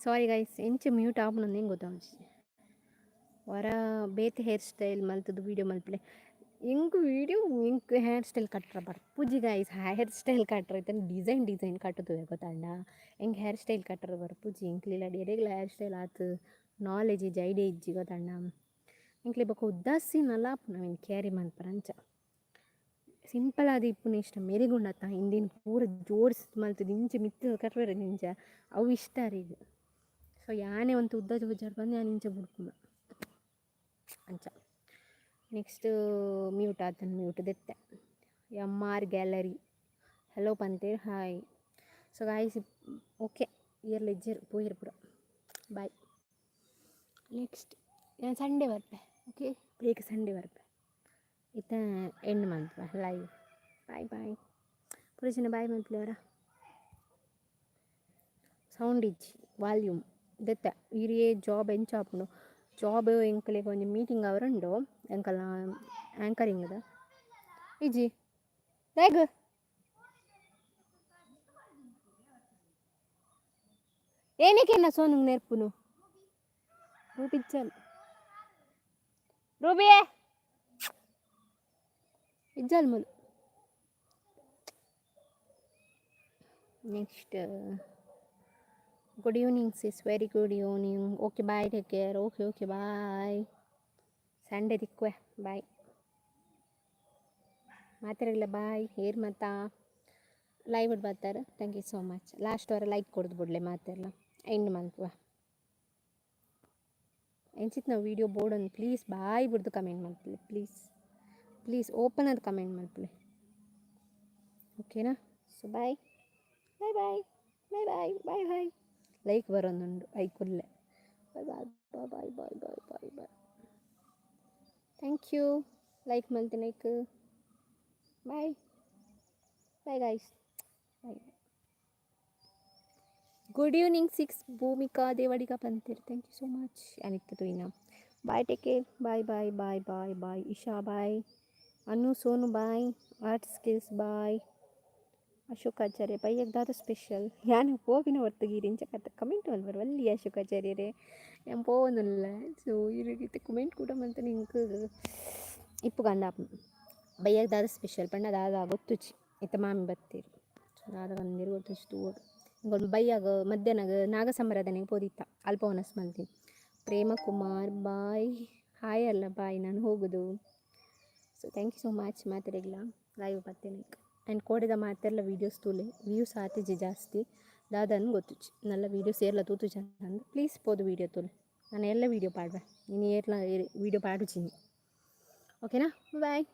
ಸಾರಿ ಗೈಸ್ ಎಂಚ ಮ್ಯೂಟ್ ಆಪುನಂದು ಹೆಂಗೆ ಗೊತ್ತಾಗ್ಸಿ ವರ ಬೇತೆ ಹೇರ್ ಸ್ಟೈಲ್ ಮಲ್ತದು ವೀಡಿಯೋ ಮಲ್ಪಲೆ ಎಂಕ್ ವೀಡಿಯೋ ಎಂಕ್ ಹೇರ್ ಸ್ಟೈಲ್ ಕಟ್ರ ಬರ್ಪುಜಿ ಗೈಸ್ ಹೇರ್ ಸ್ಟೈಲ್ ಕಟ್ರ ಐತೆ ಡಿಸೈನ್ ಕಟ್ಟುತ್ತದೆ ಗೊತ್ತಾಂಡ ಎಂಕ್ ಹೇರ್ ಸ್ಟೈಲ್ ಕಟ್ರ ಬರ್ಪುಜಿ ಎಂಕ್ಲಿಲ್ಲ ಎರೆಗ್ಲ ಹೇರ್ ಸ್ಟೈಲ್ ಆತು ನಾಲೆಜ್ ಇಜ್ಜಿ ಐಡಿಯಾ ಇಜ್ಜಿ ಗೊತ್ತಾಂಡ ಎಂಕ್ಲೆ ಬೊಕ ಉದ್ದಾಸಿನಲ್ಲ ನಾವೇನು ಕ್ಯಾರಿ ಮಲ್ಪರ ಅಂಚ ಸಿಂಪಲ್ ಆದ ಇಪ್ಪುನ ಇಷ್ಟ ಮೆರಿಗುಂಡತ್ತ ಹಿಂದಿನ ಪೂರ ಜೋಡಿಸಿ ಮಲ್ತದ ಇಂಚೆ ಮಿತ್ತದ ಕಟ್ಬೇರೆ ನಿಂಚ ಅವು ಇಷ್ಟ ರೀಗ. ಸೊ ಯಾನೇ ಒಂದು ಉದ್ದ ಜೋಜಾಡ್ ಬಂದು ನಾನು ಇಂಚೆ ಬಿಡ್ಕುಮ ಅಂಚ. ನೆಕ್ಸ್ಟ್ ಮ್ಯೂಟ್ ಆತನ ಮ್ಯೂಟ್ ದೆತ್ತೆ MR ಗ್ಯಾಲರಿ ಹಲೋ ಪಂತೇರು hi. So guys okay early ಇಜ್ಜರ್ ಪೋಯಿರ್ ಪುರ ಬಾಯ್. ನೆಕ್ಸ್ಟ್ ನಾನು ಸಂಡೇ ಬರ್ಪೆ ಓಕೆ ಬ್ರೇಕ್ ಸಂಡೇ ಬರ್ಪೆ ಇತ್ತ end month live bye bye ಪುರ ಜನ ಬಾಯ್ ಮಂತ್ಲವರ ಸೌಂಡ್ ಇಜ್ಜಿ ವಾಲ್ಯೂಮ್ ದೆತ್ತ ಇರಿಯೇ ಜಾಬ್ ಎಂಚ ಆಪುಂಡು ಜಾಬ್ ಎಂಕಲೆ ಒಂಜಿ ಮೀಟಿಂಗ್ ಅವರುಂಡು ಎಂಕಲ್ನ ಆ್ಯಂಕರಿಂಗ್ದ ಇಜ್ಜಿ ಬೇಗ ಏನಕ್ಕೆನ್ನ ಸೋನು ನೆರ್ಪುನು ರೂಪಿಚ್ಚಲ್ ರೂಬಿಯೇ ಇಜ್ಜಲ್ ಮುಲು. Next good evening sis very good evening okay bye take care okay bye Sunday ದಿಕ್ಕುವೆ ಬಾಯ್ ಮಾತಾಡಲ್ಲ ಬಾಯ್ ಏರ್ ಮತ್ತ ಲೈವ್ ಬಿಟ್ಟು ಬರ್ತಾರೆ thank you so much last ವರ ಲೈಕ್ ಕೊಡ್ದು ಬಿಡ್ಲೆ ಮಾತಾಡಲ್ಲ ಎಂಡ್ ಮಂತ್ವ ಎಂಚಿತ್ತು ನಾವು ವೀಡಿಯೋ ಬೋರ್ಡನ್ನು ಪ್ಲೀಸ್ ಬಾಯ್ ಬಿಡ್ದು ಕಮೆಂಟ್ ಮಾಡ್ತೀವಿ ಪ್ಲೀಸ್ ಓಪನ್ ಅದು ಕಮೆಂಟ್ ಮಾಡ್ತೀವಿ ಓಕೆನಾ. So bye bye bye bye bye bye bye like ಬರೋದುಂಡು ಐಕುಲ್ಲೆ bye bye bye bye bye bye bye thank you like ಮಾಡ್ತೀನಿ like bye bye guys bye. Good evening 6 Bhoomika Devadiga ಪಂತೀರ್ thank you so much ಅನಿತ್ತು ಇನ್ನ bye take care bye bye bye bye bye Isha bye Anu Sonu bye, art skills bye, Ashokacharya ಪಯ್ಯಗ್ ದಾದ special ಯಾನ್ ಪೋವಿನ ಹೊರ್ತಗೀರಿ ಇಂಚ ಕತೆ comment ಮಲ್ಪರು ವಲ್ಲಿ ಅಶೋಕಾಚಾರ್ಯರೇ ഞാൻ പോകുന്നില്ല ಸೊ ಇರಗಿತ್ತೆ ಕಮೆಂಟ್ ಕೂಡ ಮಂತ ನಿಂಕು ಇಪ್ಪು ಕಂಡ ಬಯ್ಯಗ್ ದಾದ ಸ್ಪೆಷಲ್ ಪಂಡ ದಾದ ಗೊತ್ತುಚಿ ಇತ್ತ ಮಾಮಿ ಬತ್ತೀರು ಸೊ ದಾದ ಬಂದಿರು ಗೊತ್ತಿಷ್ಟು ತೂಡು ಇಂಕೊಂಡು ಬಯ್ಯಾಗ ಮಧ್ಯಾಹ್ನಗ ನಾಗ ಸಂಬರದನೆಗೆ ಪೋದಿತ್ತ ಅಲ್ಪ ಒನಸ್ ಮಲ್ತೀನಿ ಪ್ರೇಮ ಕುಮಾರ್ ಬಾಯ್ ಹಾಯ್ ಅಲ್ಲ ಬಾಯ್ ನಾನು ಹೋಗೋದು so thank you so much ಮಾತಾಡಿಲ್ಲ ಲೈವ್ ಬರ್ತೇನೆ ಆ್ಯಂಡ್ ಕೋಡಿದ ಮಾತೆಲ್ಲ ವೀಡಿಯೋಸ್ ತೂಲೆ ವ್ಯೂಸ್ ಆತಿಜಿ ಜಾಸ್ತಿ ದಾದನ್ ಗೊತ್ತುಚಿ ನಲ್ಲ ವೀಡಿಯೋಸ್ ಏರ್ಲ ತೂತು ಚಂದ ಪ್ಲೀಸ್ ಪೋದು ವೀಡಿಯೋ ತೋಲೆ ನಾನು ಎಲ್ಲ ವೀಡಿಯೋ ಪಾಡ್ವೆ ನೀನು ಏರ್ಲ ವೀಡಿಯೋ ಪಾಡುಚಿನಿ ಓಕೆನಾ ಬಾಯ್.